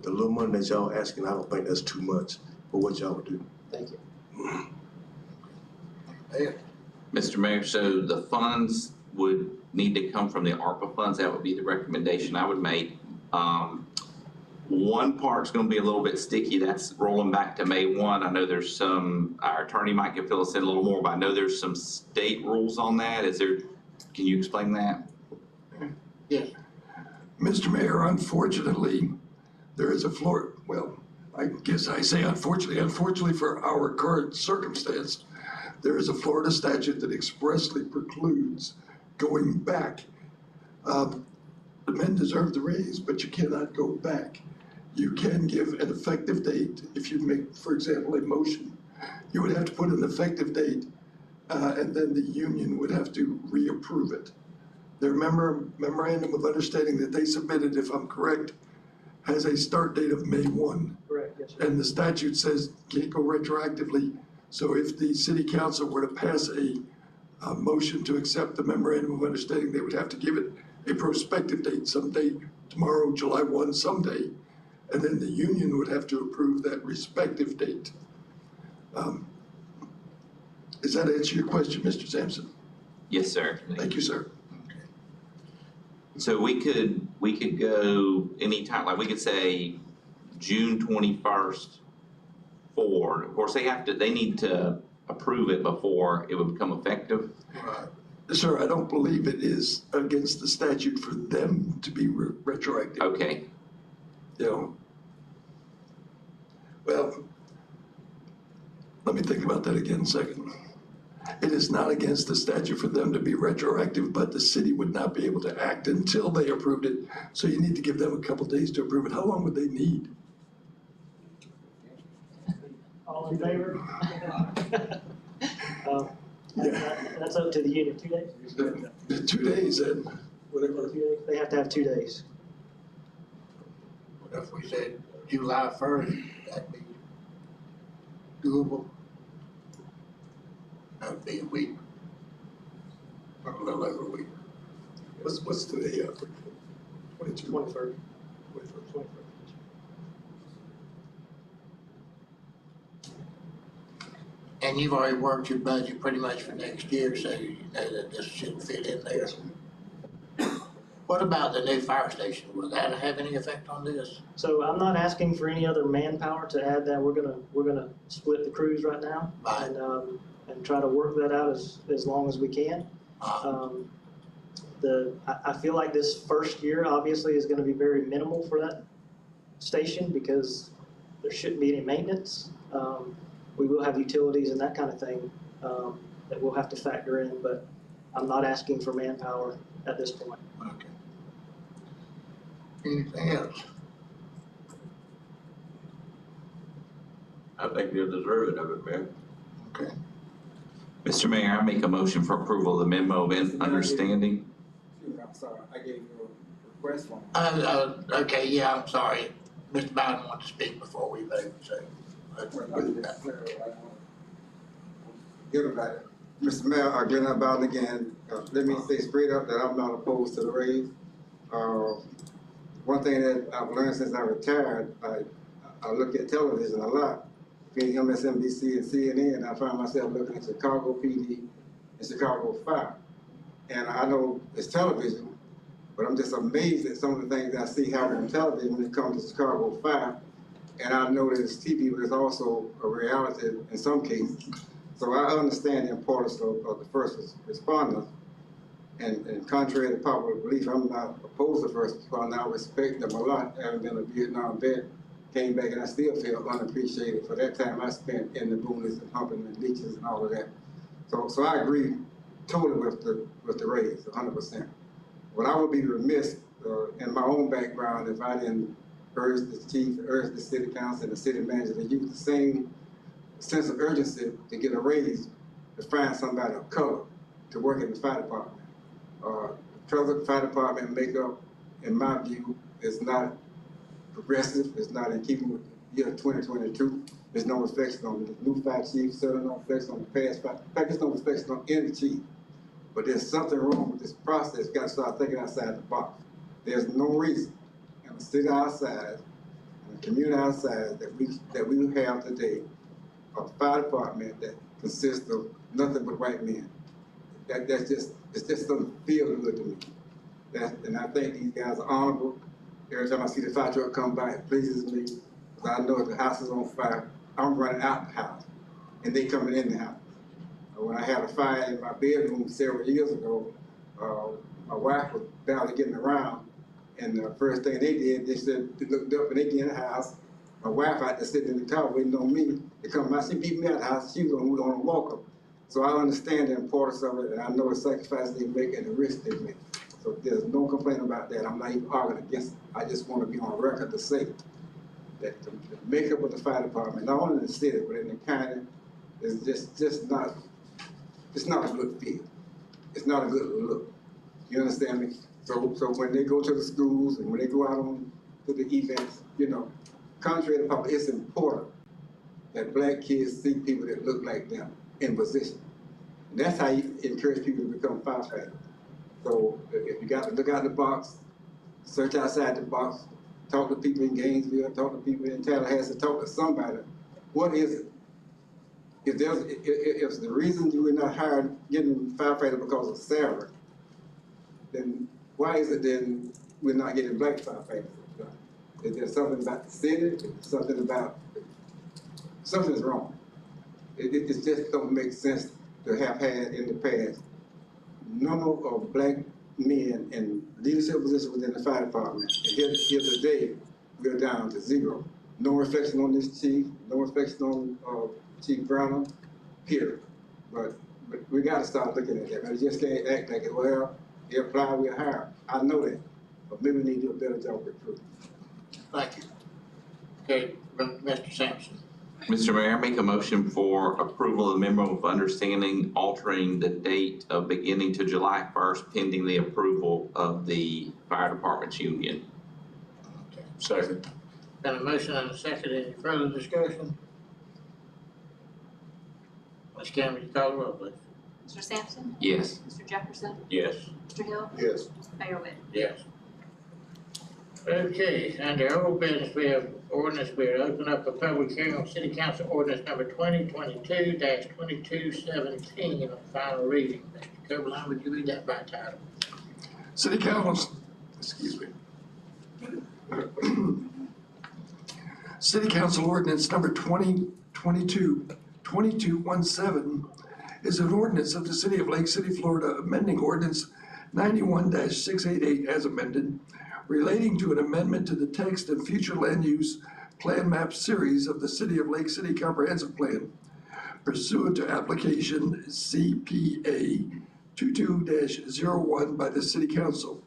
S3: little money that y'all asking, I don't think that's too much for what y'all do.
S11: Thank you.
S1: Yeah.
S10: Mr. Mayor, so the funds would need to come from the ARPA funds. That would be the recommendation I would make. One part's gonna be a little bit sticky. That's rolling back to May 1. I know there's some, our attorney might can fill us in a little more, but I know there's some state rules on that. Can you explain that?
S1: Yes.
S12: Mr. Mayor, unfortunately, there is a Florida, well, I guess I say unfortunately for our current circumstance, there is a Florida statute that expressly precludes going back. The men deserve the raise, but you cannot go back. You can give an effective date. If you make, for example, a motion, you would have to put an effective date, and then the union would have to reapprove it. Their memorandum of understanding that they submitted, if I'm correct, has a start date of May 1.
S11: Correct, yes, sir.
S12: And the statute says can't go retroactively. So if the city council were to pass a motion to accept the memorandum of understanding, they would have to give it a prospective date, someday tomorrow, July 1, someday. And then the union would have to approve that respective date. Does that answer your question, Mr. Sampson?
S10: Yes, sir.
S12: Thank you, sir.
S10: So we could go anytime, like we could say June 21st forward. Of course, they need to approve it before it would become effective.
S1: Right.
S12: Sir, I don't believe it is against the statute for them to be retroactive.
S10: Okay.
S12: You know, well, let me think about that again a second. It is not against the statute for them to be retroactive, but the city would not be able to act until they approved it. So you need to give them a couple days to approve it. How long would they need?
S11: All in favor?
S12: Yeah.
S11: That's up to the union. 2 days?
S12: 2 days and whatever.
S11: 2 days? They have to have 2 days.
S1: What if we said July 1st, that'd be doable? That'd be a week, or a little over a week.
S12: What's today? 22.
S11: 21st.
S12: 21st.
S1: And you've already worked your budget pretty much for next year, so you know that this should fit in there. What about the new fire station? Will that have any effect on this?
S11: So I'm not asking for any other manpower to add that. We're gonna split the crews right now
S1: Right.
S11: and try to work that out as long as we can. I feel like this first year obviously is gonna be very minimal for that station because there shouldn't be any maintenance. We will have utilities and that kind of thing that we'll have to factor in, but I'm not asking for manpower at this point.
S1: Okay. Anything else?
S5: I think you're deserving of it, man.
S1: Okay.
S10: Mr. Mayor, I make a motion for approval of the memo of understanding.
S6: I'm sorry, I gave you a request form.
S1: Okay, yeah, I'm sorry. Mr. Biden wants to speak before we vote, so.
S6: Get about it. Mr. Mayor, Glenn Bowden again. Let me say straight up that I'm not opposed to the raise. One thing that I've learned since I retired, I look at television a lot. Between MSNBC and CNN, I find myself looking at Chicago PD and Chicago Fire. And I know it's television, but I'm just amazed at some of the things I see happen on television when it comes to Chicago Fire. And I know that it's TV, but it's also a reality in some cases. So I understand the importance of the first responders. And contrary to popular belief, I'm not opposed to first responders. I respect them a lot. Having been a Vietnam vet, came back and I still feel unappreciated for that time I spent in the boonies and humping the leeches and all of that. So I agree totally with the raise, 100%. But I would be remiss in my own background if I didn't urge the chief, urge the city council and the city manager to use the same sense of urgency to get a raise to find somebody of color to work in the fire department. The fire department makeup, in my view, is not progressive. It's not in keeping with the year 2022. There's no reflection on the new fire chief, certainly no reflection on the past fire. In fact, there's no reflection on any chief. But there's something wrong with this process. Got to start thinking outside the box. There's no reason in the city our size, in the community our size, that we have today a fire department that consists of nothing but white men. It just doesn't feel good to me. And I think these guys are honorable. Every time I see the fire truck come by, it pleases me. Because I know if the house is on fire, I'm running out the house, and they coming in the house. When I had a fire in my bedroom several years ago, my wife was barely getting around, and the first thing they did, they said, they looked up and they get in the house. My wife out there sitting in the car waiting on me to come out. She beat me out of the house. She was on a walker. So I understand the importance of it, and I know the sacrifice they make and the risk they make. So there's no complaint about that. I'm not even arguing against it. I just want to be on record to say that the makeup of the fire department, not only in the city, but in the county, is just not, it's not a good feel. It's not a good look. You understand me? So when they go to the schools and when they go out on to the events, you know, contrary to public, it's important that black kids see people that look like them in position. And that's how you encourage people to become firefighters. So if you got to look out the box, search outside the box, talk to people in Gainesville, talk to people in Tallahassee, talk to somebody. What is it? If the reason you were not hired getting firefighter because of salary, then why is it then we're not getting black firefighters? Is there something about the city? Is there something about, something's wrong. It just don't make sense to have had in the past number of black men in leadership positions within the fire department. And here today, we're down to zero. No reflection on this chief, no reflection on Chief Brown, period. But we got to start looking at that. Man, we just can't act like, well, they apply, we're hired. I know that, but maybe we need to do a better job recruiting.
S1: Thank you. Okay, Mr. Sampson.
S10: Mr. Mayor, I make a motion for approval of the memo of understanding altering the date of beginning to July 1st pending the approval of the fire department's union.
S1: Okay.
S5: Second.
S1: Got a motion and a second. Any further discussion? Ms. Cameron, you call the roll, please.
S4: Mr. Sampson?
S10: Yes.
S4: Mr. Jefferson?
S5: Yes.
S4: Mr. Hill?
S3: Yes.
S4: Mayor Witten?
S1: Yes. Okay, under old business, we have ordinance, we'll open up a public hearing on City Council Ordinance number 2022-2217 on final reading. Mr. Coberline, would you read that by title?
S12: City Council, excuse me. City Council Ordinance number 2022-2217 is an ordinance of the City of Lake City, Florida, amending Ordinance 91-688 as amended, relating to an amendment to the text and future land use plan map series of the City of Lake City Comprehensive Plan pursuant to application CPA 22-01 by the City Council.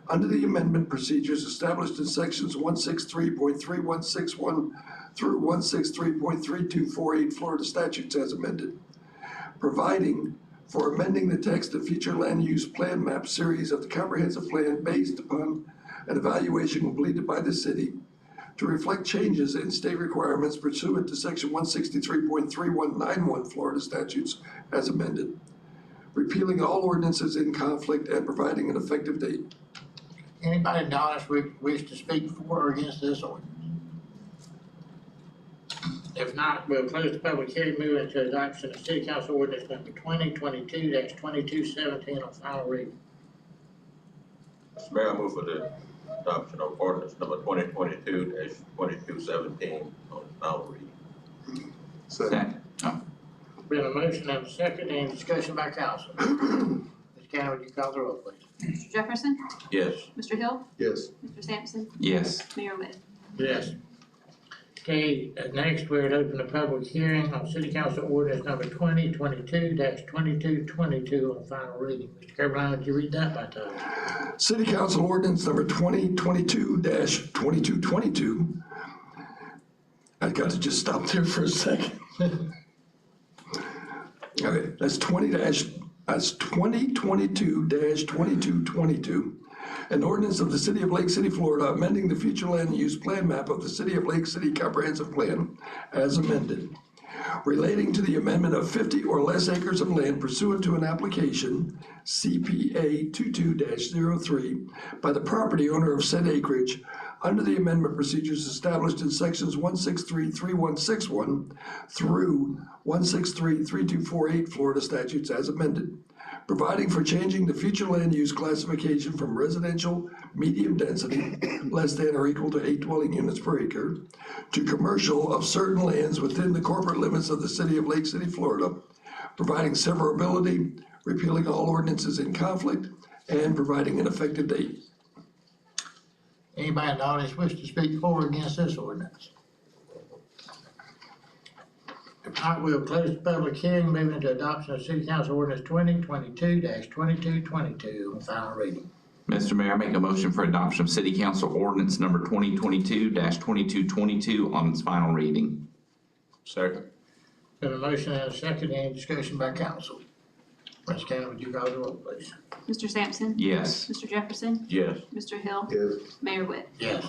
S12: Under the amendment procedures established in sections 163.3161 through 163.3248 Florida statutes as amended, providing for amending the text of future land use plan map series of the comprehensive plan based upon an evaluation completed by the city, to reflect changes in state requirements pursuant to section 163.3191 Florida statutes as amended, repealing all ordinances in conflict and providing an effective date.
S1: Anybody in the audience wish to speak for or against this ordinance? If not, we'll close the public hearing, move into adoption of City Council Ordinance number 2022-2217 on final reading.
S5: Mr. Mayor, I move for the adoption of ordinance number 2022-2217 on its final reading.
S3: Second.
S1: Been a motion and a second, any discussion by council? Ms. Cannon, would you call the roll, please?
S4: Mr. Jefferson,
S5: Yes.
S4: Mr. Hill,
S3: Yes.
S4: Mr. Sampson,
S10: Yes.
S4: Mayor Witten.
S1: Yes. Okay, next we're to open a public hearing on City Council Ordinance number 2022-2222 on final reading. Mr. Carolina, would you read that by title?
S12: City Council Ordinance number 2022-2222. I got to just stop there for a second. Okay, that's 2022-2222. An ordinance of the City of Lake City, Florida, amending the future land use plan map of the City of Lake City Comprehensive Plan as amended, relating to the amendment of 50 or less acres of land pursuant to an application CPA 22-03 by the property owner of said acreage under the amendment procedures established in sections 163.3161 through 163.3248 Florida statutes as amended, providing for changing the future land use classification from residential medium density, less than or equal to 8 dwelling units per acre, to commercial of certain lands within the corporate limits of the City of Lake City, Florida, providing severability, repealing all ordinances in conflict, and providing an effective date.
S1: Anybody in the audience wish to speak for or against this ordinance? If not, we'll close the public hearing, move into adoption of City Council Ordinance 2022-2222 on final reading.
S10: Mr. Mayor, I make a motion for adoption of City Council Ordinance number 2022-2222 on its final reading.
S5: Second.
S1: Been a motion and a second, any discussion by council? Ms. Cannon, would you call the roll, please?
S4: Mr. Sampson,
S10: Yes.
S4: Mr. Jefferson,
S5: Yes.
S4: Mr. Hill,
S3: Yes.
S4: Mayor Witten.
S1: Yes.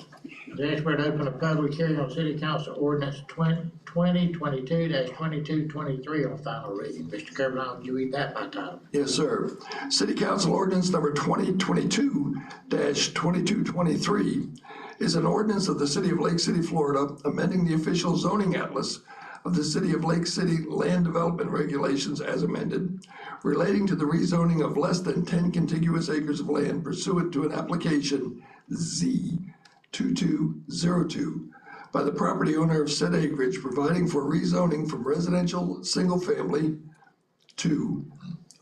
S1: Next, we're to open a public hearing on City Council Ordinance 2022-2223 on final reading. Mr. Carolina, would you read that by title?
S12: Yes, sir. City Council Ordinance number 2022-2223 is an ordinance of the City of Lake City, Florida, amending the official zoning atlas of the City of Lake City Land Development Regulations as amended, relating to the rezoning of less than 10 contiguous acres of land pursuant to an application Z2202 by the property owner of said acreage, providing for rezoning from residential single-family to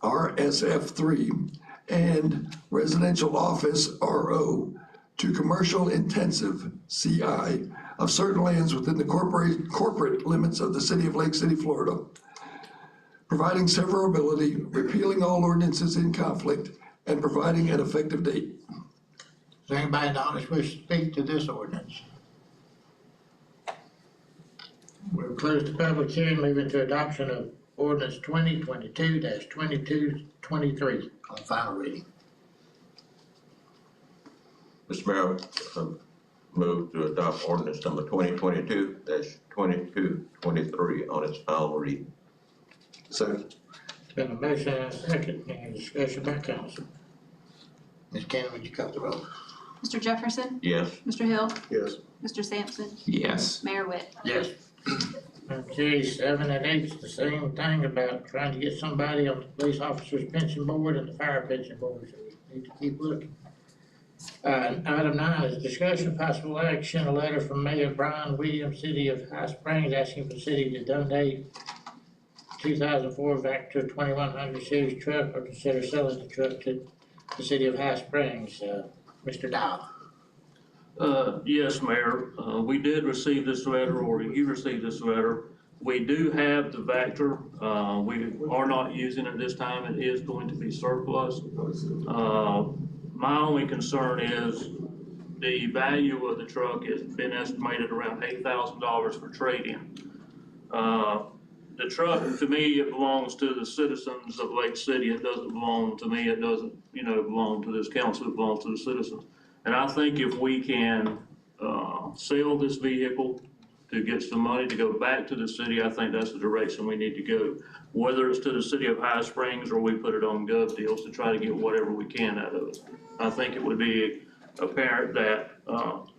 S12: RSF3 and residential office RO to commercial intensive CI of certain lands within the corporate limits of the City of Lake City, Florida, providing severability, repealing all ordinances in conflict, and providing an effective date.
S1: Is there anybody in the audience wish to speak to this ordinance? We'll close the public hearing, move into adoption of ordinance 2022-2223 on final reading.
S5: Mr. Mayor, move to adopt ordinance number 2022-2223 on its final reading.
S3: Second.
S1: Been a motion and a second, any discussion by council? Ms. Cannon, would you call the roll?
S4: Mr. Jefferson,
S5: Yes.
S4: Mr. Hill,
S3: Yes.
S4: Mr. Sampson,
S10: Yes.
S4: Mayor Witten.
S1: Yes. Okay, 7 and 8's the same thing about trying to get somebody on the police officer's pension board and the fire pension board, so we need to keep looking. Item 9 is discussion of possible action, a letter from Mayor Brian Williams, City of High Springs, asking for the city to donate 2004 Vector 2100 series truck or consider selling the truck to the City of High Springs. Mr. Dow.
S13: Yes, Mayor, we did receive this letter, or you received this letter. We do have the Vector. We are not using it this time. It is going to be surplus. My only concern is the value of the truck has been estimated around $8,000 for trade-in. The truck, to me, it belongs to the citizens of Lake City. It doesn't belong to me. It doesn't, belong to this council. It belongs to the citizens. And I think if we can sell this vehicle to get some money to go back to the city, I think that's the direction we need to go. Whether it's to the city of High Springs or we put it on gov deals to try to get whatever we can out of it. I think it would be apparent that,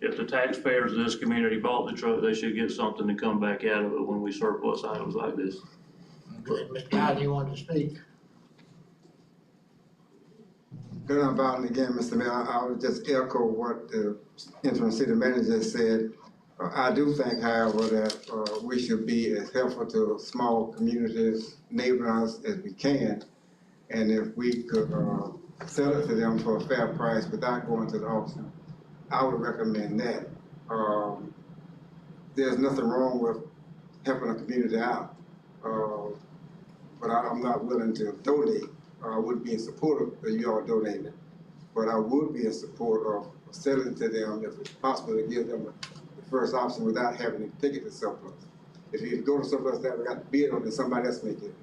S13: if the taxpayers of this community bought the truck, they should get something to come back out of it when we surplus items like this.
S1: Okay, Mr. Dowd, you want to speak?
S6: Good about it again, Mr. Mayor. I would just echo what the interim city manager said. I do think, however, that we should be as helpful to small communities, neighbors as we can. And if we could sell it to them for a fair price without going to the auction, I would recommend that. There's nothing wrong with helping a community out, but I'm not willing to donate. I would be in support of you all donating, but I would be in support of selling to them if it's possible to give them the first option without having to take it to surplus. If you go to surplus, that we got to bid on it, somebody else may get it.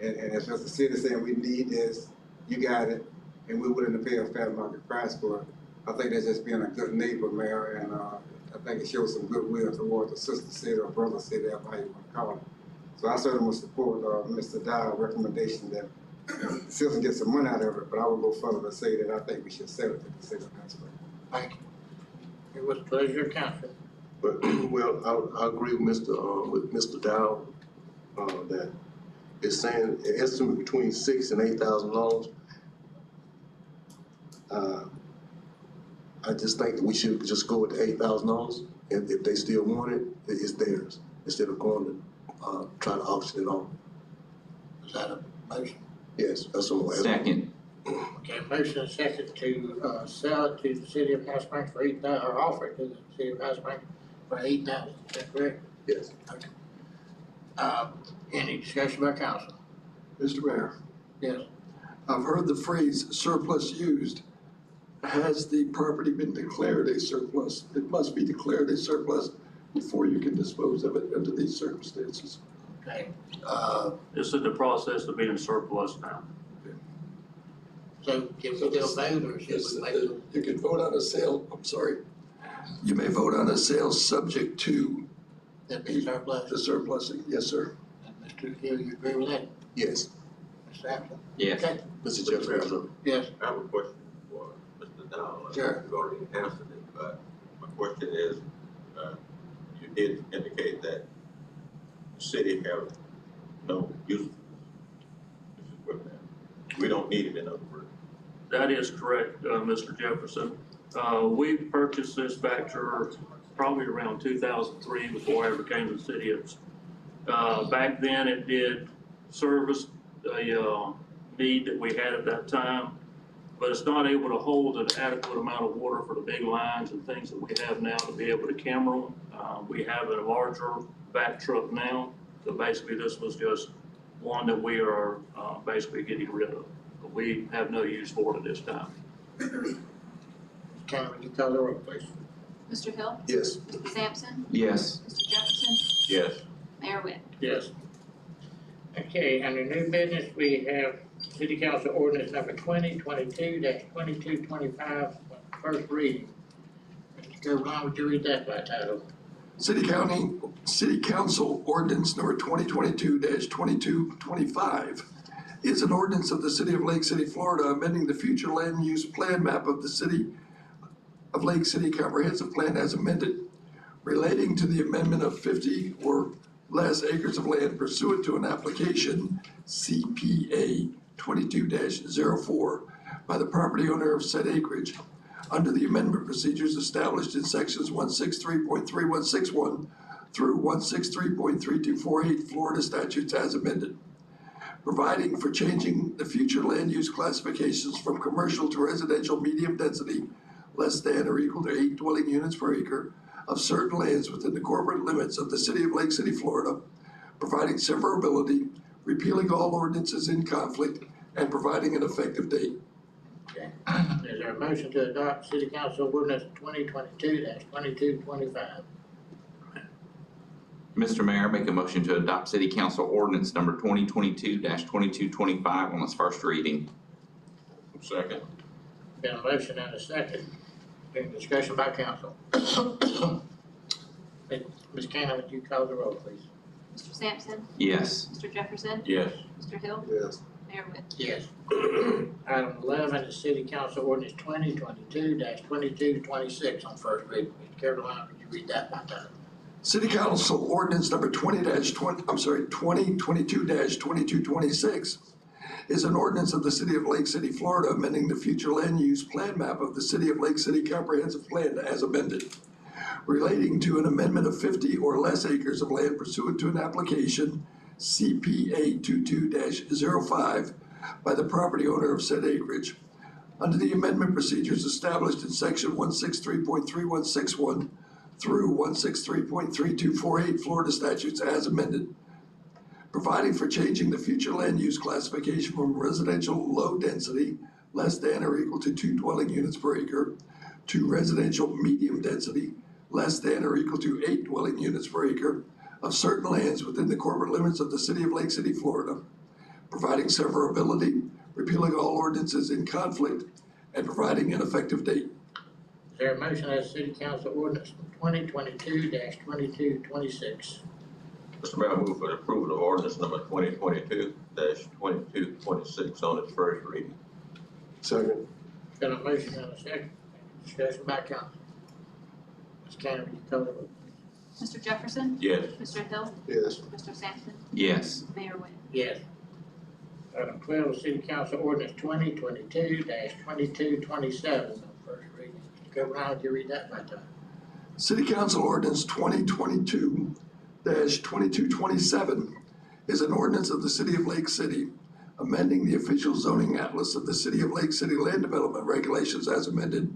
S6: And if it's the city saying we need this, you got it, and we're willing to pay a fair market price for it, I think that's just being a good neighbor, Mayor, and I think it shows some goodwill towards the sister city or brother city, however you want to call it. So I certainly would support Mr. Dowd's recommendation that the citizen get some money out of it, but I would go further to say that I think we should sell it to the city of High Springs.
S1: Thank you. It was pleasure, council.
S3: But, well, I agree with Mr. Dow, that it's saying an estimate between $6,000 and $8,000. I just think that we should just go with the $8,000, and if they still want it, it's theirs, instead of going to try to auction it off.
S1: Is that a motion?
S3: Yes, that's what I'm
S10: Second.
S1: Okay, motion and second to sell it to the city of High Springs for $8,000, or offer it to the city of High Springs for $8,000. Is that correct?
S3: Yes.
S1: Okay. Any discussion by council?
S12: Mr. Mayor,
S1: Yes.
S12: I've heard the phrase surplus used. Has the property been declared a surplus? It must be declared a surplus before you can dispose of it under these circumstances.
S1: Okay.
S13: It's in the process of being surplus now.
S1: So can we still vote, or should we wait?
S12: You can vote on a sale, I'm sorry. You may vote on a sale subject to
S1: That be surplus?
S12: the surplusing. Yes, sir.
S1: Mr. Hill, you agree with that?
S3: Yes.
S1: Mr. Sampson?
S10: Yes.
S1: Okay.
S3: Mr. Jefferson.
S1: Yes.
S5: I have a question for Mr. Dowd.
S1: Sure.
S5: You've already answered it, but my question is, you did indicate that the city have no use for this equipment. We don't need it, in other words.
S13: That is correct, Mr. Jefferson. We purchased this Vector probably around 2003 before I ever came to the city. Back then, it did service a need that we had at that time, but it's not able to hold an adequate amount of water for the big lines and things that we have now to be able to camera them. We have a larger vac truck now, so basically this was just one that we are basically getting rid of. But we have no use for it at this time.
S1: Can we call the roll, please?
S4: Mr. Hill?
S3: Yes.
S4: Mr. Sampson?
S10: Yes.
S4: Mr. Jefferson?
S5: Yes.
S4: Mayor Witt?
S1: Yes. Okay, under new business, we have City Council Ordinance number 2022-2225, first reading. Mr. Goodwin, would you read that by title?
S12: City Council Ordinance number 2022-2225 is an ordinance of the City of Lake City, Florida, amending the future land use plan map of the City of Lake City Comprehensive Plan as amended, relating to the amendment of 50 or less acres of land pursuant to an application CPA 22-04 by the property owner of said acreage under the amendment procedures established in sections 163.3161 through 163.3248 Florida statutes as amended, providing for changing the future land use classifications from commercial to residential medium density, less than or equal to 8 dwelling units per acre of certain lands within the corporate limits of the City of Lake City, Florida, providing severability, repealing all ordinances in conflict, and providing an effective date.
S1: Okay. Is there a motion to adopt City Council Ordinance 2022-2225?
S10: Mr. Mayor, make a motion to adopt City Council Ordinance number 2022-2225 on its first reading.
S5: Second.
S1: Been a motion and a second. Any discussion by council? Ms. Cannon, would you call the roll, please?
S4: Mr. Sampson,
S10: Yes.
S4: Mr. Jefferson,
S5: Yes.
S4: Mr. Hill,
S3: Yes.
S4: Mayor Witten.
S1: Yes. Item 11 is City Council Ordinance 2022-2226 on first reading. Mr. Carolina, would you read that by title?
S12: City Council Ordinance number 2022-2226 is an ordinance of the City of Lake City, Florida, amending the future land use plan map of the City of Lake City Comprehensive Plan as amended, relating to an amendment of 50 or less acres of land pursuant to an application CPA 22-05 by the property owner of said acreage, under the amendment procedures established in section 163.3161 through 163.3248 Florida statutes as amended, providing for changing the future land use classification from residential low density, less than or equal to 2 dwelling units per acre, to residential medium density, less than or equal to 8 dwelling units per acre, of certain lands within the corporate limits of the City of Lake City, Florida, providing severability, repealing all ordinances in conflict, and providing an effective date.
S1: Is there a motion as City Council Ordinance 2022-2226?
S5: Mr. Mayor, I move for the approval of ordinance number 2022-2226 on its first reading.
S3: Second.
S1: Got a motion and a second. Discussion by council. Ms. Cannon, would you call the roll?
S4: Mr. Jefferson,
S5: Yes.
S4: Mr. Hill,
S3: Yes.
S4: Mr. Sampson,
S10: Yes.
S4: Mayor Witten.
S1: Yes. Item 12 is City Council Ordinance 2022-2227 on first reading. Mr. Carolina, would you read that by title?
S12: City Council Ordinance 2022-2227 is an ordinance of the City of Lake City, amending the official zoning atlas of the City of Lake City land development regulations as amended,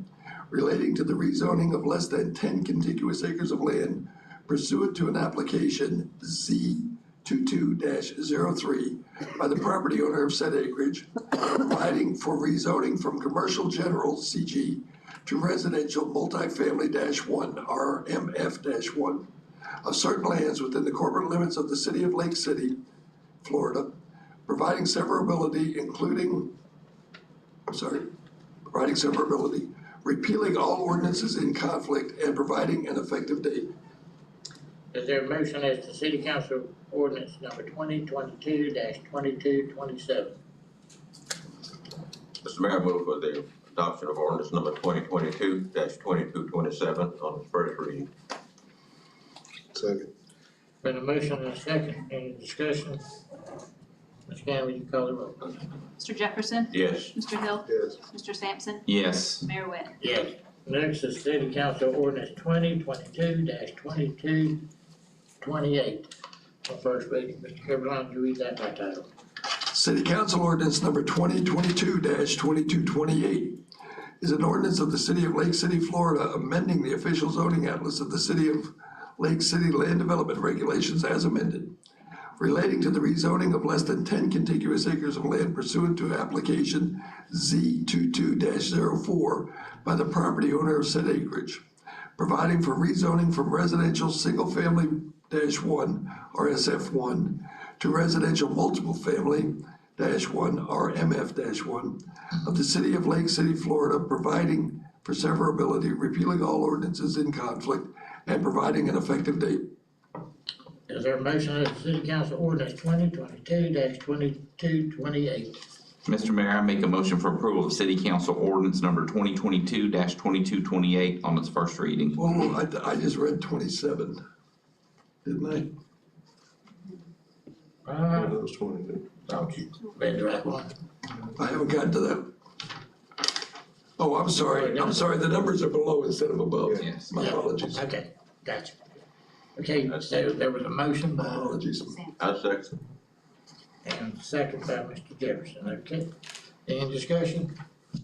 S12: relating to the rezoning of less than 10 contiguous acres of land pursuant to an application Z22-03 by the property owner of said acreage, providing for rezoning from commercial general CG to residential multifamily -1 RMF-1 of certain lands within the corporate limits of the City of Lake City, Florida, providing severability, repealing all ordinances in conflict, and providing an effective date.
S1: Is there a motion as to City Council Ordinance number 2022-2227?
S5: Mr. Mayor, I move for the adoption of ordinance number 2022-2227 on its first reading.
S3: Second.
S1: Been a motion and a second. Any discussion? Ms. Cannon, would you call the roll?
S4: Mr. Jefferson,
S5: Yes.
S4: Mr. Hill,
S3: Yes.
S4: Mr. Sampson,
S10: Yes.
S4: Mayor Witten.
S1: Yes. Next is City Council Ordinance 2022-2228 on first reading. Mr. Carolina, would you read that by title?
S12: City Council Ordinance number 2022-2228 is an ordinance of the City of Lake City, Florida, amending the official zoning atlas of the City of Lake City land development regulations as amended, relating to the rezoning of less than 10 contiguous acres of land pursuant to application Z22-04 by the property owner of said acreage, providing for rezoning from residential single-family -1 RSF1 to residential multiple family -1 RMF-1 of the City of Lake City, Florida, providing for severability, repealing all ordinances in conflict, and providing an effective date.
S1: Is there a motion as to City Council Ordinance 2022-2228?
S10: Mr. Mayor, I make a motion for approval of City Council Ordinance number 2022-2228 on its first reading.
S12: Well, I just read 27, didn't I?
S3: That was 22.
S1: Don't you read the right one?
S12: I haven't gotten to that. Oh, I'm sorry, the numbers are below instead of above.
S10: Yes.
S12: My
S1: Yeah.
S12: apologies,
S1: Okay, gotcha. Okay, so there was a motion
S12: my
S1: by,
S12: apologies.
S5: I second.
S1: and second by Mr. Jefferson, okay? Any discussion?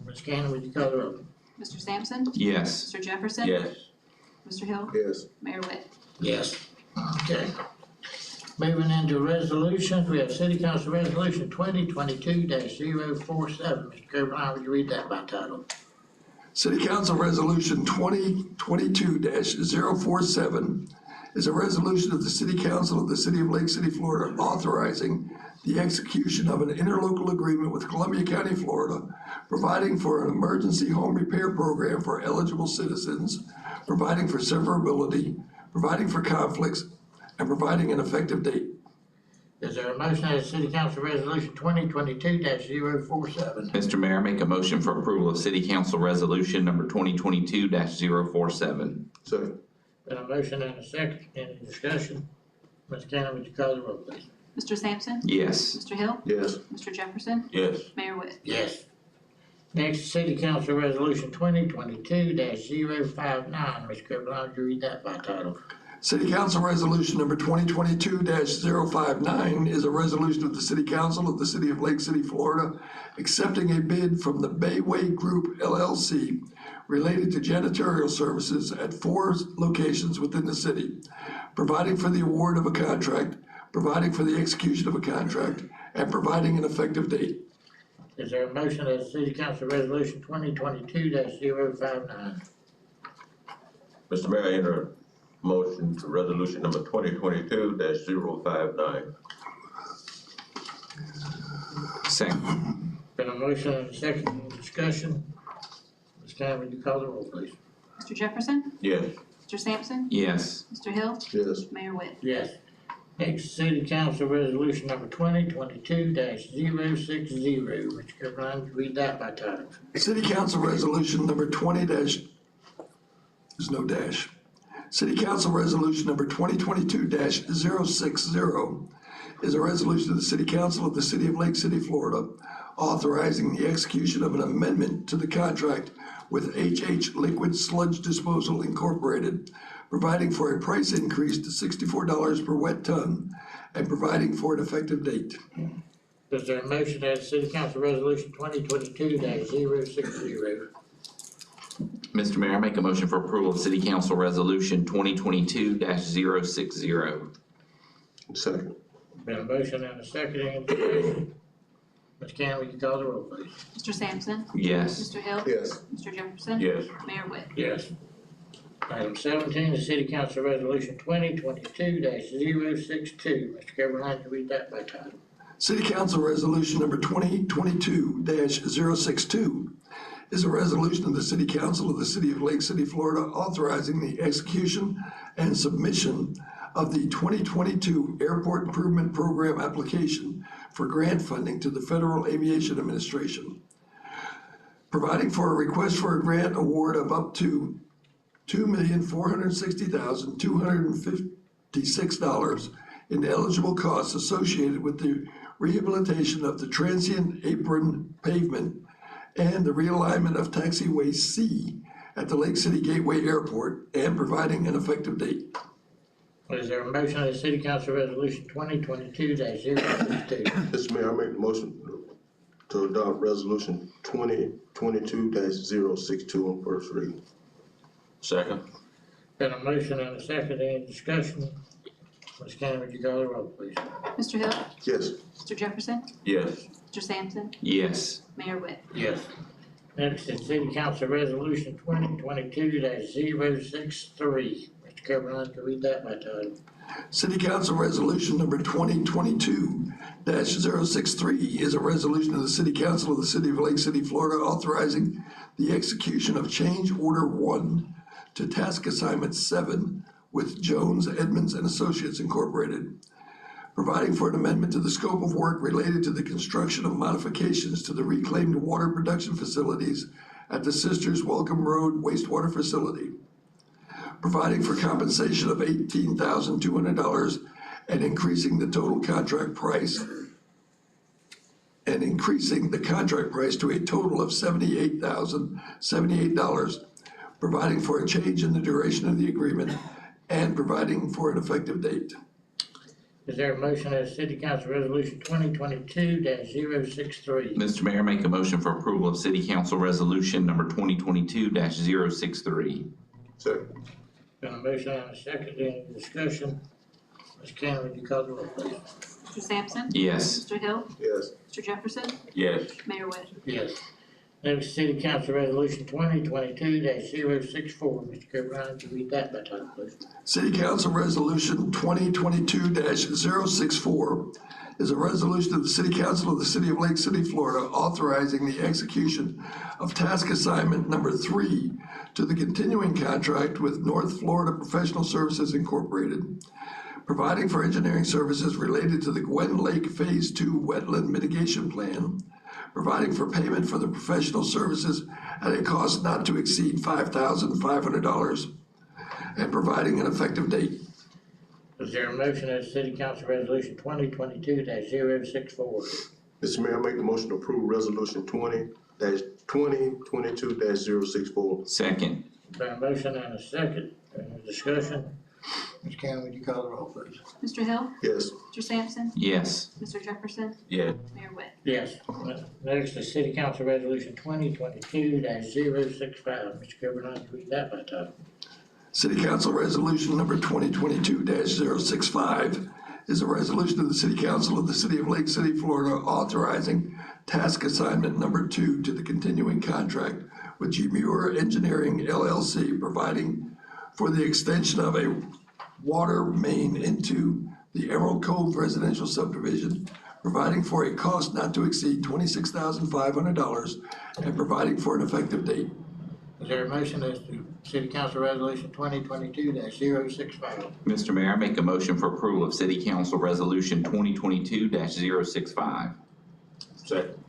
S1: Ms. Cannon, would you call the roll?
S4: Mr. Sampson,
S10: Yes.
S4: Mr. Jefferson,
S5: Yes.
S4: Mr. Hill,
S3: Yes.
S4: Mayor Witten.
S1: Yes. Okay. Moving into resolutions, we have City Council Resolution 2022-047. Mr. Carolina, would you read that by title?
S12: City Council Resolution 2022-047 is a resolution of the City Council of the City of Lake City, Florida, authorizing the execution of an interlocal agreement with Columbia County, Florida, providing for an emergency home repair program for eligible citizens, providing for severability, providing for conflicts, and providing an effective date.
S1: Is there a motion as City Council Resolution 2022-047?
S10: Mr. Mayor, I make a motion for approval of City Council Resolution number 2022-047.
S3: Second.
S1: Been a motion and a second. Any discussion? Ms. Cannon, would you call the roll, please?
S4: Mr. Sampson?
S10: Yes.
S4: Mr. Hill?
S3: Yes.
S4: Mr. Jefferson?
S5: Yes.
S4: Mayor Witten?
S1: Yes. Next, City Council Resolution 2022-059. Ms. Kirkland, would you read that by title?
S12: City Council Resolution number 2022-059 is a resolution of the City Council of the City of Lake City, Florida, accepting a bid from the Bayway Group LLC related to janitorial services at 4 locations within the city, providing for the award of a contract, providing for the execution of a contract, and providing an effective date.
S1: Is there a motion as City Council Resolution 2022-059?
S5: Mr. Mayor, I enter a motion for resolution number 2022-059.
S10: Second.
S1: Been a motion and a second. Any discussion? Ms. Cannon, would you call the roll, please?
S4: Mr. Jefferson?
S5: Yes.
S4: Mr. Sampson?
S10: Yes.
S4: Mr. Hill?
S3: Yes.
S4: Mayor Witten?
S1: Yes. Next, City Council Resolution number 2022-060. Mr. Kirkland, would you read that by title?
S12: City Council Resolution number 20 dash, there's no dash. City Council Resolution number 2022-060 is a resolution of the City Council of the City of Lake City, Florida, authorizing the execution of an amendment to the contract with HH Liquid Sludge Disposal Incorporated, providing for a price increase to $64 per wet ton and providing for an effective date.
S1: Is there a motion as City Council Resolution 2022-060?
S10: Mr. Mayor, I make a motion for approval of City Council Resolution 2022-060.
S3: Second.
S1: Been a motion and a second. Any discussion? Ms. Cannon, would you call the roll, please?
S4: Mr. Sampson?
S10: Yes.
S4: Mr. Hill?
S3: Yes.
S4: Mr. Jefferson?
S5: Yes.
S4: Mayor Witten?
S1: Yes. Item 17 is City Council Resolution 2022-062. Mr. Kirkland, you read that by title?
S12: City Council Resolution number 2022-062 is a resolution of the City Council of the City of Lake City, Florida, authorizing the execution and submission of the 2022 Airport Improvement Program application for grant funding to the Federal Aviation Administration, providing for a request for a grant award of up to $2,460,256 in eligible costs associated with the rehabilitation of the transient apron pavement and the realignment of taxiway C at the Lake City Gateway Airport, and providing an effective date.
S1: Is there a motion on the City Council Resolution 2022-062?
S3: Mr. Mayor, I make the motion to adopt resolution 2022-062 on first reading.
S5: Second.
S1: Been a motion and a second. Any discussion? Ms. Cannon, would you call the roll, please?
S4: Mr. Hill?
S3: Yes.
S4: Mr. Jefferson?
S5: Yes.
S4: Mr. Sampson?
S10: Yes.
S4: Mayor Witten?
S1: Yes. Next is City Council Resolution 2022-063. Mr. Kirkland, can you read that by title?
S12: City Council Resolution number 2022-063 is a resolution of the City Council of the City of Lake City, Florida, authorizing the execution of Change Order 1 to Task Assignment 7 with Jones, Edmonds, and Associates Incorporated, providing for an amendment to the scope of work related to the construction of modifications to the reclaimed water production facilities at the Sisters Welcome Road wastewater facility, providing for compensation of $18,200 and increasing the total contract price to a total of $78,078, providing for a change in the duration of the agreement and providing for an effective date.
S1: Is there a motion as City Council Resolution 2022-063?
S10: Mr. Mayor, make a motion for approval of City Council Resolution number 2022-063.
S3: Second.
S1: Been a motion and a second. Any discussion? Ms. Cannon, would you call the roll, please?
S4: Mr. Sampson?
S10: Yes.
S4: Mr. Hill?
S3: Yes.
S4: Mr. Jefferson?
S5: Yes.
S4: Mayor Witten?
S1: Yes. Next, City Council Resolution 2022-064. Mr. Kirkland, can you read that by title, please?
S12: City Council Resolution 2022-064 is a resolution of the City Council of the City of Lake City, Florida, authorizing the execution of task assignment number 3 to the continuing contract with North Florida Professional Services Incorporated, providing for engineering services related to the Gwen Lake Phase 2 Wetland Mitigation Plan, providing for payment for the professional services at a cost not to exceed $5,500, and providing an effective date.
S1: Is there a motion as City Council Resolution 2022-064?
S3: Mr. Mayor, I make the motion to approve resolution 2022-064.
S10: Second.
S1: Got a motion and a second. Any discussion? Ms. Cannon, would you call the roll, please?
S4: Mr. Hill?
S3: Yes.
S4: Mr. Sampson?
S10: Yes.
S4: Mr. Jefferson?
S5: Yeah.
S4: Mayor Webb?
S1: Yes. Next is City Council Resolution 2022-065. Mr. Coburn, read that by title.
S12: City Council Resolution number 2022-065 is a resolution of the City Council of the City of Lake City, Florida, authorizing task assignment number 2 to the continuing contract with G. Muir Engineering LLC, providing for the extension of a water main into the Emerald Cove residential subdivision, providing for a cost not to exceed $26,500, and providing for an effective date.
S1: Is there a motion as to City Council Resolution 2022-065?
S10: Mr. Mayor, I make a motion for approval of City Council Resolution 2022-065.
S5: Second.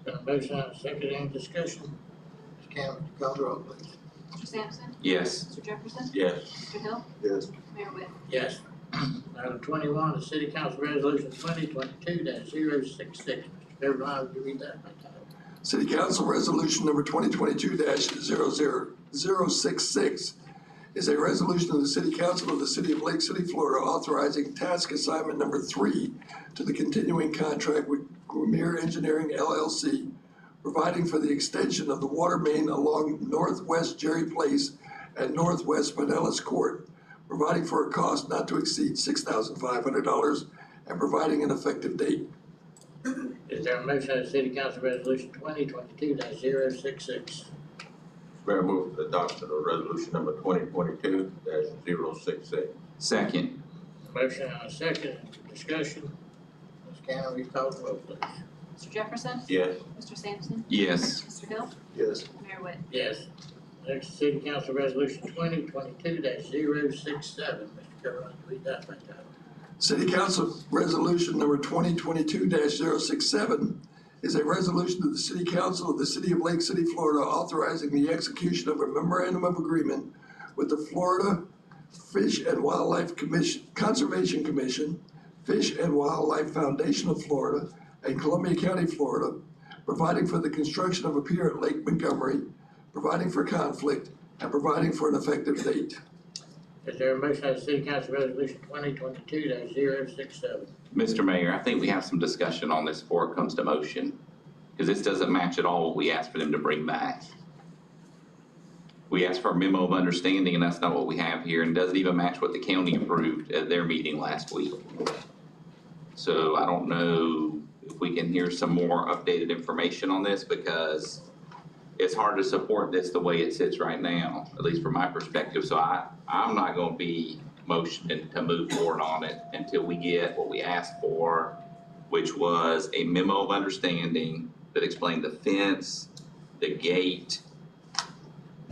S1: Got a motion and a second. Any discussion? Ms. Cannon, would you call the roll, please?
S4: Mr. Sampson?
S10: Yes.
S4: Mr. Jefferson?
S5: Yes.
S4: Mr. Hill?
S3: Yes.
S4: Mayor Webb?
S1: Yes. Item 21 is City Council Resolution 2022-066. Mr. Coburn, would you read that by title?
S12: City Council Resolution number 2022-066 is a resolution of the City Council of the City of Lake City, Florida, authorizing task assignment number 3 to the continuing contract with Muir Engineering LLC, providing for the extension of the water main along Northwest Jerry Place and Northwest Pinellas Court, providing for a cost not to exceed $6,500, and providing an effective date.
S1: Is there a motion as City Council Resolution 2022-066?
S5: Mayor, move for the adoption of resolution number 2022-066.
S10: Second.
S1: Motion and a second. Discussion. Ms. Cannon, will you call the roll, please?
S4: Mr. Jefferson?
S5: Yes.
S4: Mr. Sampson?
S10: Yes.
S4: Mr. Hill?
S3: Yes.
S4: Mayor Webb?
S1: Yes. Next is City Council Resolution 2022-067. Mr. Coburn, read that by title.
S12: City Council Resolution number 2022-067 is a resolution of the City Council of the City of Lake City, Florida, authorizing the execution of a memorandum of agreement with the Florida Fish and Wildlife Conservation Commission, Fish and Wildlife Foundation of Florida, and Columbia County, Florida, providing for the construction of a pier at Lake Montgomery, providing for conflict, and providing for an effective date.
S1: Is there a motion as City Council Resolution 2022-067?
S10: Mr. Mayor, I think we have some discussion on this before it comes to motion, because this doesn't match at all what we asked for them to bring back. We asked for a memo of understanding, and that's not what we have here, and doesn't even match what the county approved at their meeting last week. So I don't know if we can hear some more updated information on this, because it's hard to support this the way it sits right now, at least from my perspective. So I'm not gonna be motioning to move forward on it until we get what we asked for, which was a memo of understanding that explained the fence, the gate,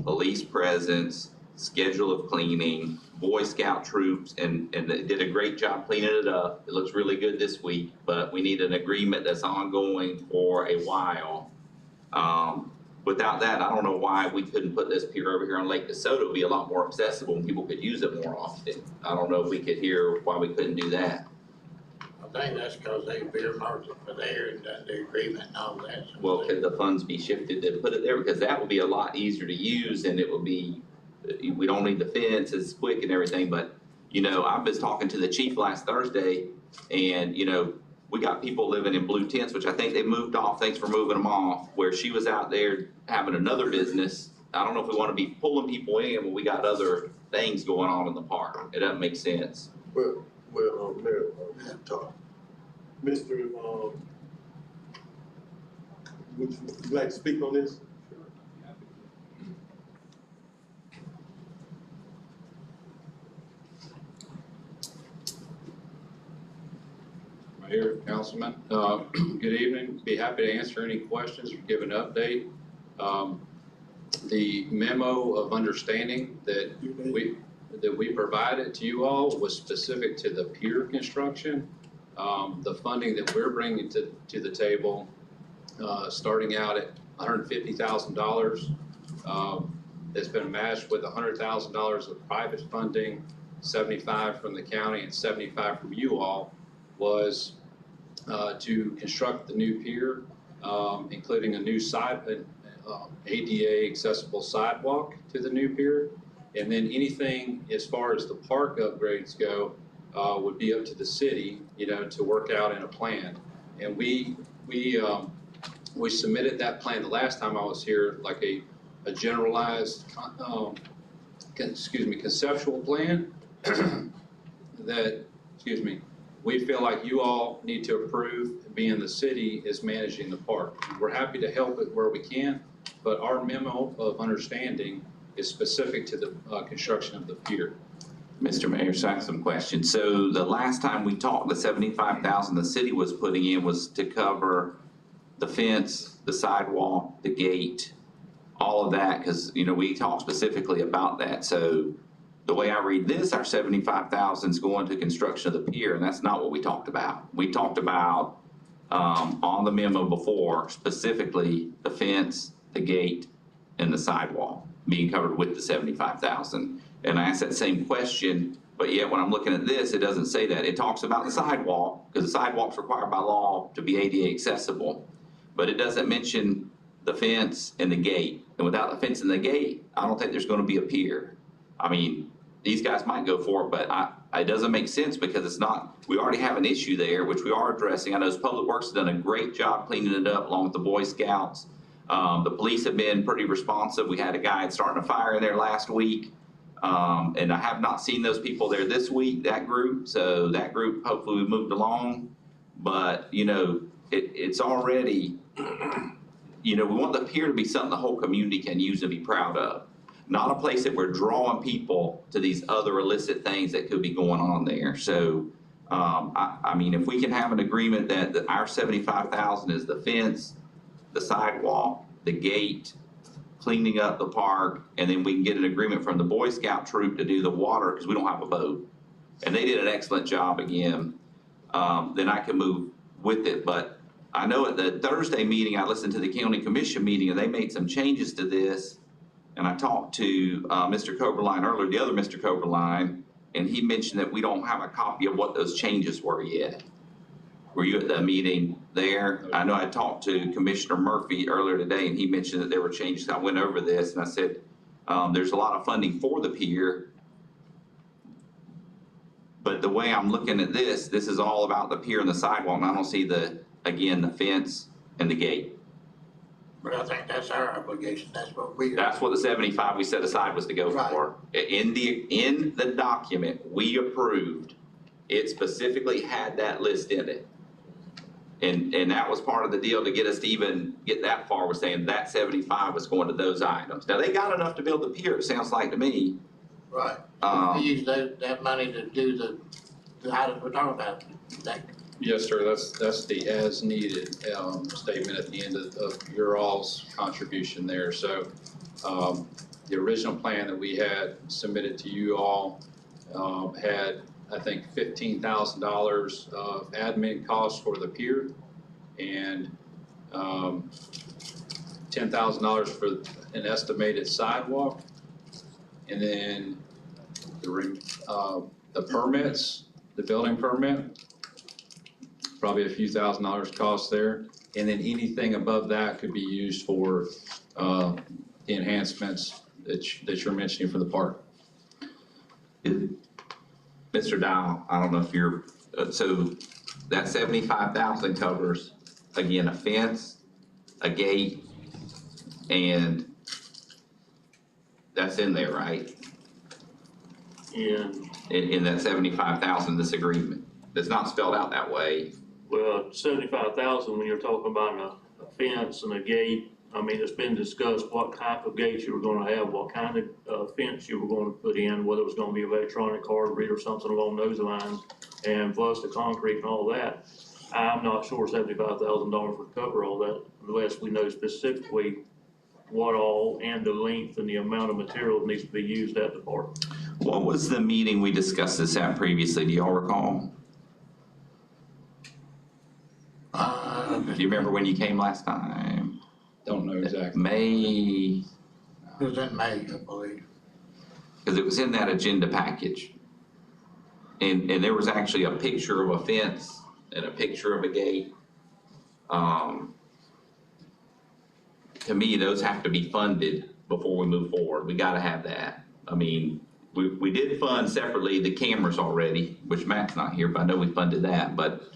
S10: police presence, schedule of cleaning, Boy Scout troops, and they did a great job cleaning it up. It looks really good this week, but we need an agreement that's ongoing for a while. Without that, I don't know why we couldn't put this pier over here on Lake DeSoto. It would be a lot more accessible and people could use it more often. I don't know if we could hear why we couldn't do that.
S1: I think that's because they earmarked it for there and done the agreement and all that.
S10: Well, could the funds be shifted to put it there? Because that would be a lot easier to use, and it would be, we don't need the fence, it's quick and everything. But, you know, I was talking to the chief last Thursday, and, you know, we got people living in blue tents, which I think they moved off. Thanks for moving them off. Where she was out there having another business. I don't know if we want to be pulling people in when we got other things going on in the park. It doesn't make sense.
S3: Well, Mayor, talk. Mr. Would you like to speak on this?
S14: Mayor, Council. Councilman. Good evening. Be happy to answer any questions or give an update. The memo of understanding that we provided to you all was specific to the pier construction. The funding that we're bringing to the table, starting out at $150,000, that's been matched with $100,000 of private funding, 75 from the county and 75 from you all, was to construct the new pier, including a new ADA accessible sidewalk to the new pier. And then anything as far as the park upgrades go would be up to the city, to work out in a plan. And we submitted that plan the last time I was here, like a generalized, conceptual plan that, we feel like you all need to approve, being the city is managing the park. We're happy to help it where we can, but our memo of understanding is specific to the construction of the pier.
S10: Mr. Mayor, so I have some questions. So the last time we talked, the $75,000 the city was putting in was to cover the fence, the sidewalk, the gate, all of that, because, we talked specifically about that. So the way I read this, our $75,000 is going to construction of the pier, and that's not what we talked about. We talked about, on the memo before, specifically the fence, the gate, and the sidewalk being covered with the $75,000. And I asked that same question, but yet when I'm looking at this, it doesn't say that. It talks about the sidewalk, because the sidewalk's required by law to be ADA accessible, but it doesn't mention the fence and the gate. And without the fence and the gate, I don't think there's going to be a pier. I mean, these guys might go for it, but it doesn't make sense, because it's not, we already have an issue there, which we are addressing. I know Public Works has done a great job cleaning it up along with the Boy Scouts. The police have been pretty responsive. We had a guy starting a fire in there last week. And I have not seen those people there this week, that group. So that group, hopefully we moved along. But, it's already, we want the pier to be something the whole community can use and be proud of. Not a place that we're drawing people to these other illicit things that could be going on there. So, I mean, if we can have an agreement that our $75,000 is the fence, the sidewalk, the gate, cleaning up the park, and then we can get an agreement from the Boy Scout troop to do the water, because we don't have a boat. And they did an excellent job again. Then I can move with it. But I know at the Thursday meeting, I listened to the county commission meeting, and they made some changes to this. And I talked to Mr. Coberline earlier, the other Mr. Coberline, and he mentioned that we don't have a copy of what those changes were yet. Were you at the meeting there? I know I talked to Commissioner Murphy earlier today, and he mentioned that there were changes. I went over this, and I said, there's a lot of funding for the pier. But the way I'm looking at this is all about the pier and the sidewalk, and I don't see the fence and the gate.
S1: But I think that's our obligation, that's what
S10: That's what the 75 we set aside was to go for. In the document we approved, it specifically had that list in it. And that was part of the deal to get us to even get that far, was saying that 75 was going to those items. Now, they got enough to build the pier, it sounds like to me.
S1: Right. We use that money to do the items we're talking about.
S14: Yes, sir, that's the as-needed statement at the end of your all's contribution there. So the original plan that we had submitted to you all had, I think, $15,000 of admin costs for the pier and $10,000 for an estimated sidewalk. And then the permits, the building permit, probably a few $1,000s cost there. And then anything above that could be used for the enhancements that you're mentioning for the park.
S10: Mr. Dial, I don't know if you're, so that 75,000 covers, again, a fence, a gate, and that's in there, right?
S13: Yeah.
S10: In that 75,000, this agreement, it's not spelled out that way.
S13: Well, 75,000, when you're talking about a fence and a gate, I mean, it's been discussed what type of gate you were gonna have, what kind of fence you were gonna put in, whether it was gonna be electronic, card reader, or something along those lines, and plus the concrete and all that. I'm not sure $75,000 would cover all that unless we know specifically what all and the length and the amount of material that needs to be used at the park.
S10: What was the meeting we discussed this at previously? Do y'all recall? Do you remember when you came last time?
S14: Don't know exactly.
S10: May,
S1: It was in May, I believe.
S10: because it was in that agenda package. And there was actually a picture of a fence and a picture of a gate. To me, those have to be funded before we move forward. We gotta have that. I mean, we did fund separately the cameras already, which Matt's not here, but I know we funded that, but,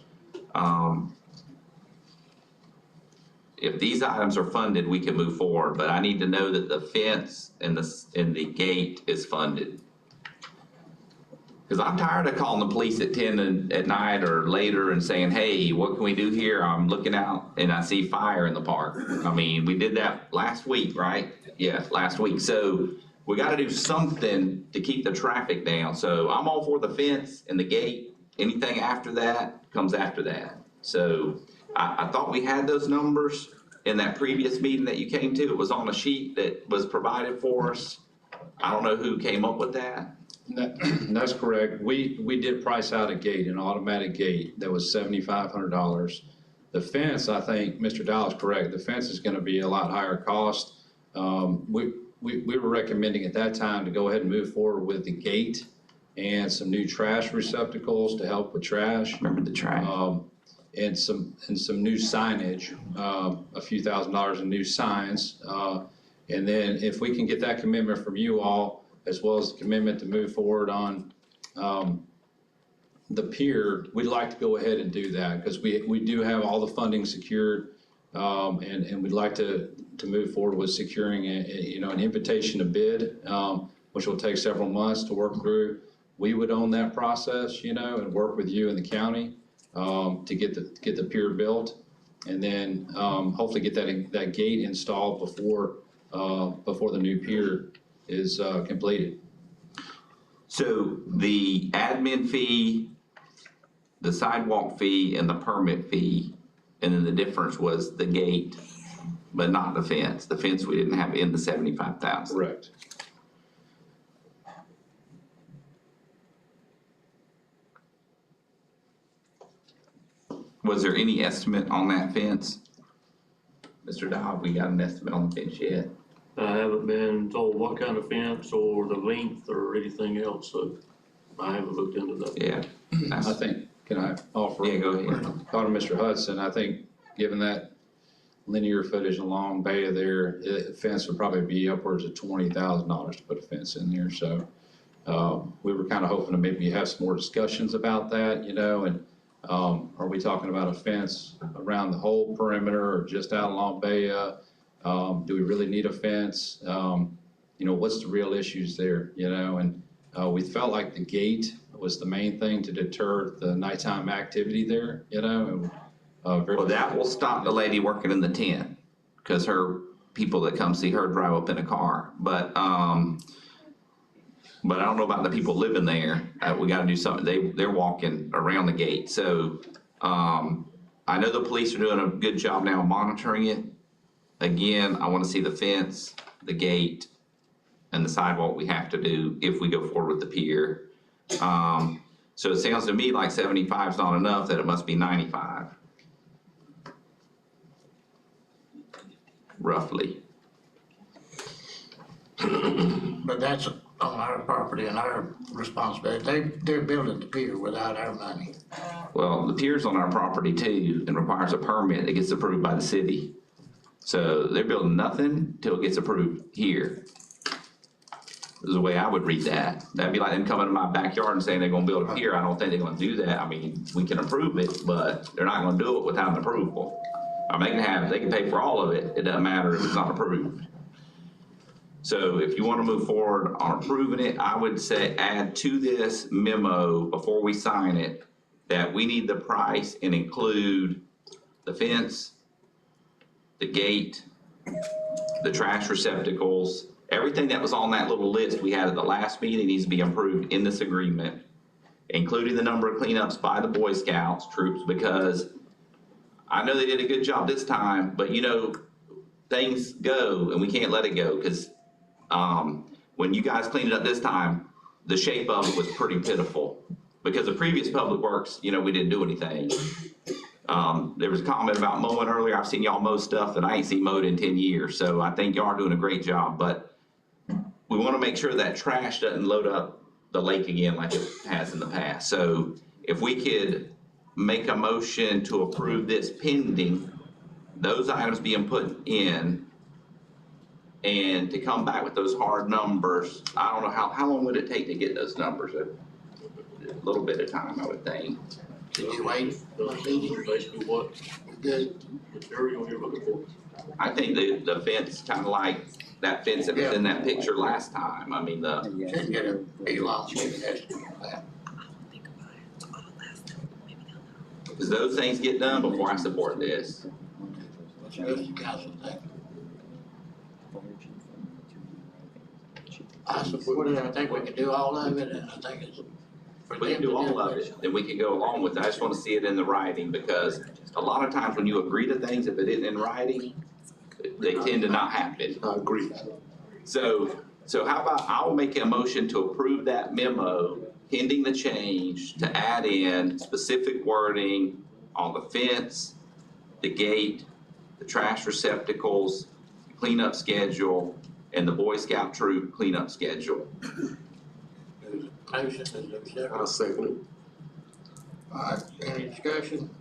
S10: if these items are funded, we can move forward, but I need to know that the fence and the gate is funded. Because I'm tired of calling the police at 10 at night or later and saying, hey, what can we do here? I'm looking out and I see fire in the park. I mean, we did that last week, right? Yeah, last week. So we got to do something to keep the traffic down. So I'm all for the fence and the gate. Anything after that comes after that. So I thought we had those numbers in that previous meeting that you came to. It was on a sheet that was provided for us. I don't know who came up with that.
S14: That's correct. We did price out a gate, an automatic gate that was $7,500. The fence, I think Mr. Dial is correct. The fence is going to be a lot higher cost. We were recommending at that time to go ahead and move forward with the gate and some new trash receptacles to help with trash.
S10: Remember the trash?
S14: And some new signage, a few $1,000s in new signs. And then if we can get that commitment from you all, as well as the commitment to move forward on the pier, we'd like to go ahead and do that because we do have all the funding secured, and we'd like to move forward with securing an invitation to bid, which will take several months to work through. We would own that process, and work with you and the county to get the pier built, and then hopefully get that gate installed before the new pier is completed.
S10: So the admin fee, the sidewalk fee, and the permit fee, and then the difference was the gate, but not the fence. The fence we didn't have in the 75,000.
S14: Correct.
S10: Was there any estimate on that fence? Mr. Dobb, we got an estimate on the fence yet?
S13: I haven't been told what kind of fence or the length or anything else, so I haven't looked into that.
S10: Yeah.
S14: I think, can I offer?
S10: Yeah, go ahead.
S14: Talking to Mr. Hudson, I think given that linear footage along Bay there, the fence would probably be upwards of $20,000 to put a fence in there. So we were kind of hoping to maybe have some more discussions about that, and are we talking about a fence around the whole perimeter or just out along Bay? Do we really need a fence? What's the real issues there, and we felt like the gate was the main thing to deter the nighttime activity there, and
S10: Well, that will stop the lady working in the tent, because her people that come see her drive up in a car. But I don't know about the people living there. We got to do something. They're walking around the gate. So I know the police are doing a good job now monitoring it. Again, I want to see the fence, the gate, and the sidewalk we have to do if we go forward with the pier. So it sounds to me like 75 is not enough, that it must be 95. Roughly.
S1: But that's on our property and our responsibility. They're building the pier without our money.
S10: Well, the pier's on our property too and requires a permit that gets approved by the city. So they're building nothing till it gets approved here. Is the way I would read that. That'd be like them coming to my backyard and saying they're gonna build a pier. I don't think they're gonna do that. I mean, we can approve it, but they're not gonna do it without an approval. I mean, they can pay for all of it. It doesn't matter if it's not approved. So if you want to move forward on approving it, I would say add to this memo before we sign it that we need the price and include the fence, the gate, the trash receptacles, everything that was on that little list we had at the last meeting needs to be approved in this agreement, including the number of cleanups by the Boy Scouts troops, because I know they did a good job this time, but you know, things go and we can't let it go because when you guys cleaned it up this time, the shape of it was pretty pitiful. Because the previous Public Works, you know, we didn't do anything. There was a comment about mowing earlier. I've seen y'all mow stuff that I ain't seen mowed in 10 years. So I think y'all are doing a great job, but we want to make sure that trash doesn't load up the lake again like it has in the past. So if we could make a motion to approve this pending those items being put in and to come back with those hard numbers. I don't know how long would it take to get those numbers? A little bit of time, I would think.
S1: Did you wait?
S13: Basically what material you're looking for.
S10: I think the fence, kind of like that fence that was in that picture last time. I mean,
S1: Should get a long estimate on that.
S10: because those things get done before I support this.
S1: What's the rest of the council think? I support it. I think we can do all of it, and I think it's.
S10: If we can do all of it, then we can go along with it. I just want to see it in the writing because a lot of times when you agree to things, if it isn't in writing, they tend to not happen.
S3: I agree.
S10: So how about I'll make a motion to approve that memo pending the change to add in specific wording on the fence, the gate, the trash receptacles, cleanup schedule, and the Boy Scout troop cleanup schedule.
S1: There's a motion, is there a second?
S3: I'll second it.
S1: All right, any discussion?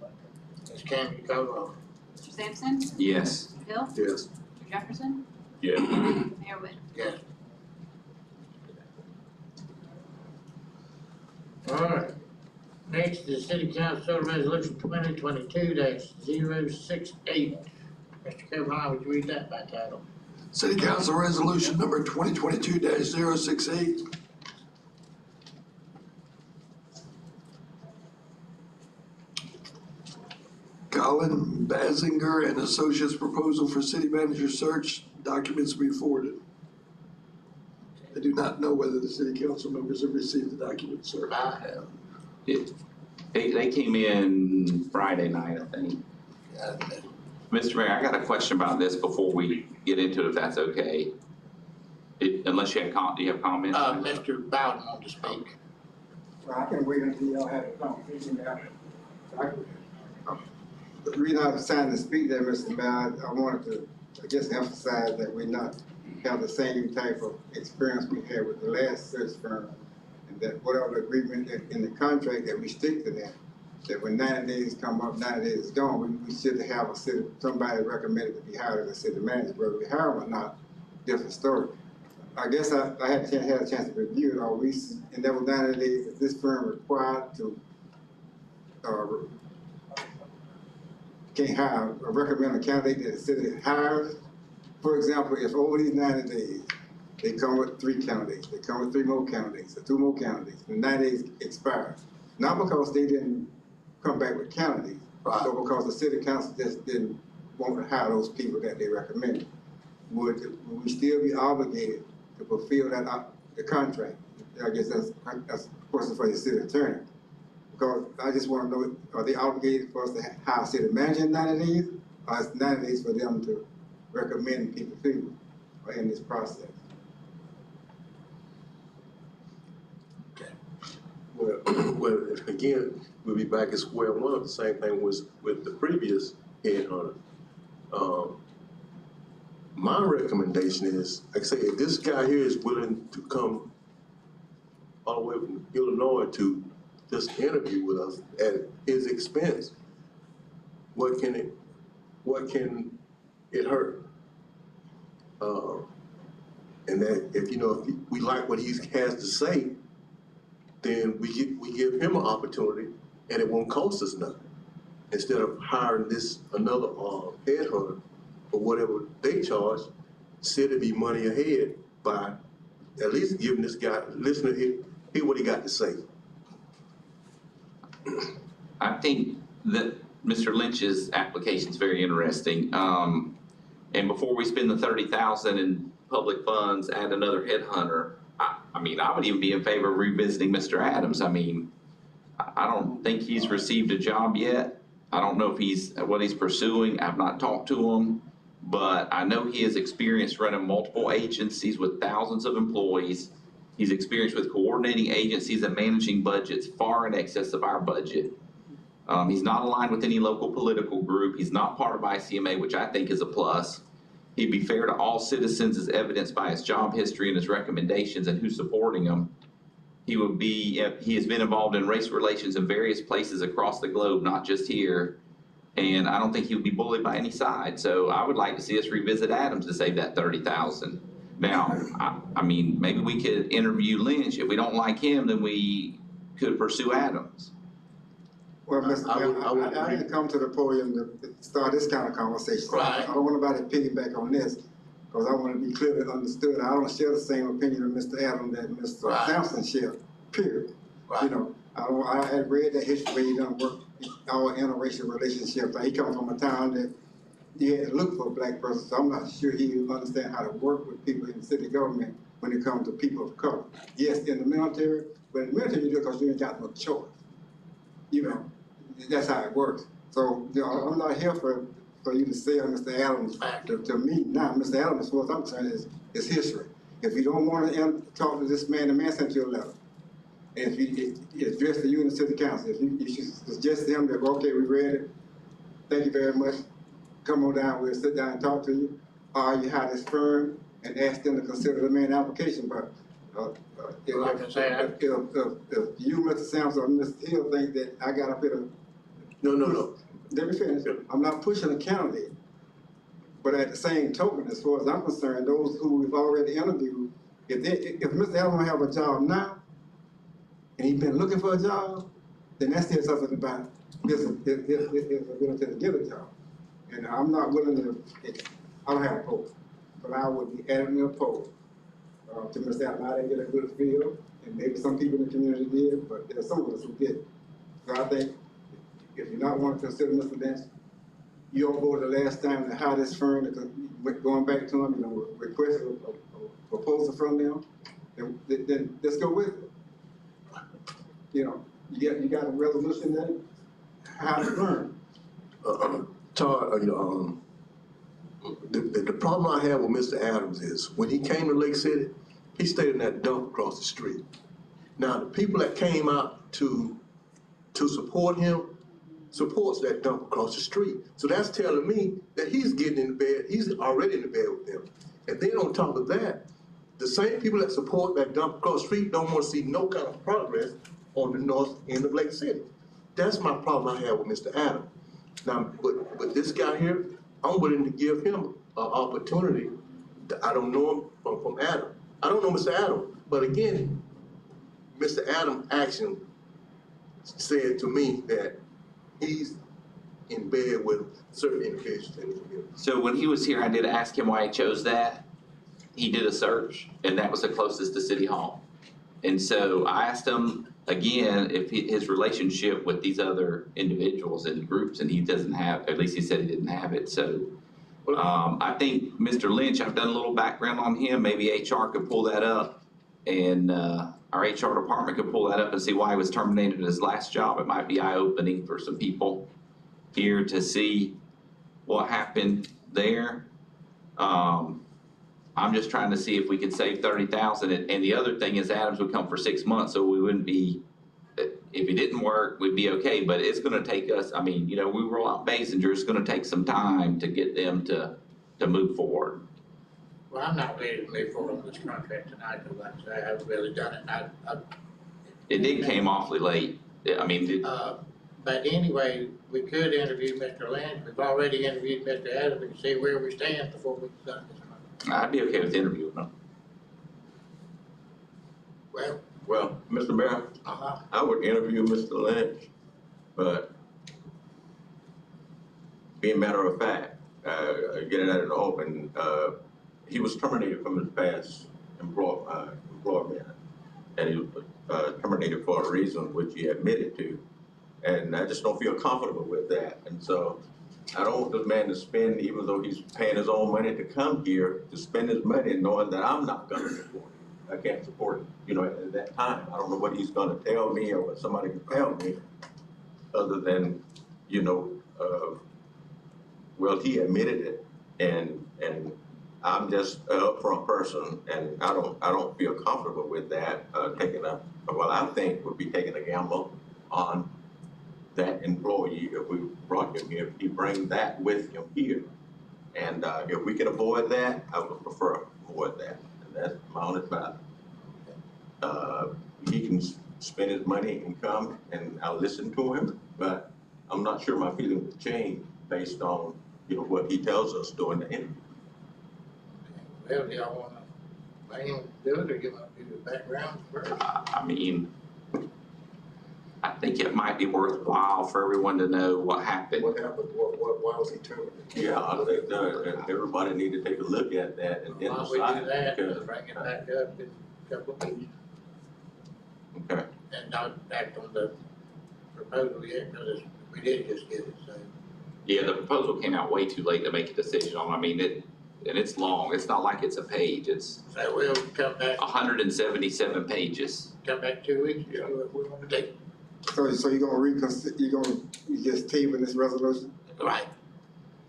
S1: Ms. Camden, you call roll.
S4: Mr. Sampson?
S10: Yes.
S4: Mr. Hill?
S3: Yes.
S4: Mr. Jefferson?
S5: Yeah.
S4: Mayor Witten?
S1: Yes. All right. Next is City Council Resolution 2022-068. Mr. Carolina, would you read that by title?
S12: City Council Resolution number 2022-068. Colin Basinger and Associates proposal for city manager search documents be forwarded. I do not know whether the city council members have received the documents, sir.
S1: I have.
S10: They came in Friday night, I think. Mr. Mayor, I got a question about this before we get into it, if that's okay. Unless you have, do you have comments?
S1: Mr. Bowden wants to speak.
S6: Well, I can wait until y'all have a conversation about it. The reason I decided to speak there, Mr. Mayor, I wanted to, I guess, emphasize that we not have the same type of experience we had with the last search firm, and that whatever agreement in the contract, that we stick to that. That when 90 days come up, 90 days is gone, we should have a city, somebody recommended to be hired as a city manager, whether we hire them or not, different story. I guess I had a chance to review it all. And that was 90 days, is this firm required to can't hire or recommend a candidate that the city hires? For example, if over these 90 days, they come with 3 candidates, they come with 3 more candidates, or 2 more candidates, the 90 days expire. Not because they didn't come back with candidates, but because the city council just didn't want to hire those people that they recommended. Would we still be obligated to fulfill that the contract? I guess that's a question for the city attorney. Because I just want to know, are they obligated for us to hire a city manager in 90 days? Or is 90 days for them to recommend people to you in this process?
S3: Well, again, we'll be back at square one. The same thing was with the previous headhunter. My recommendation is, like I say, if this guy here is willing to come all the way from Illinois to just interview with us at his expense, what can it hurt? And that if we like what he has to say, then we give him an opportunity, and it won't cost us nothing. Instead of hiring another headhunter for whatever they charge, city be money ahead by at least giving this guy, listen to hear what he got to say.
S10: I think that Mr. Lynch's application is very interesting. And before we spend the $30,000 in public funds, add another headhunter. I mean, I would even be in favor of revisiting Mr. Adams. I mean, I don't think he's received a job yet. I don't know if what he's pursuing. I've not talked to him, but I know he has experience running multiple agencies with thousands of employees. He's experienced with coordinating agencies and managing budgets far in excess of our budget. He's not aligned with any local political group. He's not part of ICMA, which I think is a plus. He'd be fair to all citizens as evidenced by his job history and his recommendations and who's supporting him. He has been involved in race relations in various places across the globe, not just here. And I don't think he would be bullied by any side. So I would like to see us revisit Adams to save that $30,000. Now, I mean, maybe we could interview Lynch. If we don't like him, then we could pursue Adams.
S6: Well, Mr. Mayor, I didn't come to the podium to start this kind of conversation.
S1: Right.
S6: I don't want nobody to piggyback on this, because I want to be clearly understood. I don't share the same opinion of Mr. Adams that Mr. Sampson shared, period.
S1: Right.
S6: You know, I had read that history where he done work our interracial relationships. He comes from a town that you had to look for a black person, so I'm not sure he understands how to work with people in the city government when it comes to people of color. Yes, in the military, but in the military you do it because you ain't got no choice. You know, that's how it works. So, you know, I'm not here for you to say Mr. Adams to me. Now, Mr. Adams, as far as I'm concerned, is history. If you don't want to talk to this man, the man sent you a letter. And if he addressed to you in the city council, if you should suggest to him that, okay, we read it, thank you very much, come on down, we'll sit down and talk to you, or you hire this firm and ask them to consider the main application. But if you, Mr. Sampson, or Mr. Hill, think that I got up here to...
S3: No.
S6: Let me finish. I'm not pushing a candidate, but at the same token, as far as I'm concerned, those who we've already interviewed, if Mr. Adams have a job now, and he's been looking for a job, then that says something about his ability to get a job. And I'm not willing to, I don't have a poll, but I would be adamantly opposed to Mr. Adams. I didn't get a good feel, and maybe some people in the community did, but there's some of us who did. So I think if you're not wanting to consider Mr. Lynch, you all voted the last time to hire this firm, going back to him, you know, request a proposal from them, then let's go with it. You know, you got a resolution then, hire the firm.
S3: Todd, the problem I have with Mr. Adams is when he came to Lake City, he stayed in that dump across the street. Now, the people that came out to support him supports that dump across the street. So that's telling me that he's getting in the bed, he's already in the bed with them. And then on top of that, the same people that support that dump across the street don't want to see no kind of progress on the north end of Lake City. That's my problem I have with Mr. Adams. Now, but this guy here, I'm willing to give him an opportunity. I don't know him from Adam. I don't know Mr. Adams, but again, Mr. Adams' action said to me that he's in bed with certain indications in his community.
S10: So when he was here, I did ask him why he chose that. He did a search, and that was the closest to City Hall. And so I asked him again if his relationship with these other individuals and groups, and he doesn't have, at least he said he didn't have it. So I think Mr. Lynch, I've done a little background on him. Maybe HR could pull that up, and our HR department could pull that up and see why he was terminated at his last job. It might be eye-opening for some people here to see what happened there. I'm just trying to see if we could save $30,000. And the other thing is Adams would come for 6 months, so we wouldn't be, if it didn't work, we'd be okay. But it's gonna take us, I mean, you know, we roll out Basinger, it's gonna take some time to get them to move forward.
S1: Well, I'm not ready to move forward on this contract tonight, because like I say, I haven't really done it.
S10: It did came awfully late. I mean,
S1: But anyway, we could interview Mr. Lynch. We've already interviewed Mr. Adams. We can see where we stand before we've done this contract.
S10: I'd be okay with interviewing them.
S5: Well, Mr. Mayor, I would interview Mr. Lynch, but being matter of fact, getting that in the open, he was terminated from his past employment, and he was terminated for a reason which he admitted to, and I just don't feel comfortable with that. And so I don't want this man to spend, even though he's paying his own money to come here, to spend his money knowing that I'm not gonna support him. I can't support him, you know, at that time. I don't know what he's gonna tell me or what somebody can tell me, other than, you know, well, he admitted it, and I'm just an upfront person, and I don't feel comfortable with that, I think would be taking a gamble on that employee if we brought him here, he bring that with him here. And, if we can avoid that, I would prefer avoid that, and that's my own advice. He can spend his money and come, and I'll listen to him, but I'm not sure my feeling will change based on, what he tells us during the interview.
S1: Well, do y'all wanna bring him to do it, or give him the background first?
S10: I mean, I think it might be worthwhile for everyone to know what happened.
S12: What happened? Why was he terminated?
S5: Yeah, I think everybody need to take a look at that and then
S1: Why don't we do
S5: decide.
S1: that,
S5: because-
S1: and bring it back up in a couple of weeks,
S5: Okay,
S1: and not act on the proposal yet, because we did just get it, so.
S10: Yeah, the proposal came out way too late to make a decision on. I mean, and it's long. It's not like it's a page. It's
S1: So we'll come back,
S10: 177 pages.
S1: 2 weeks, do what we want to do.
S6: So you're gonna you just table this resolution?
S1: Right,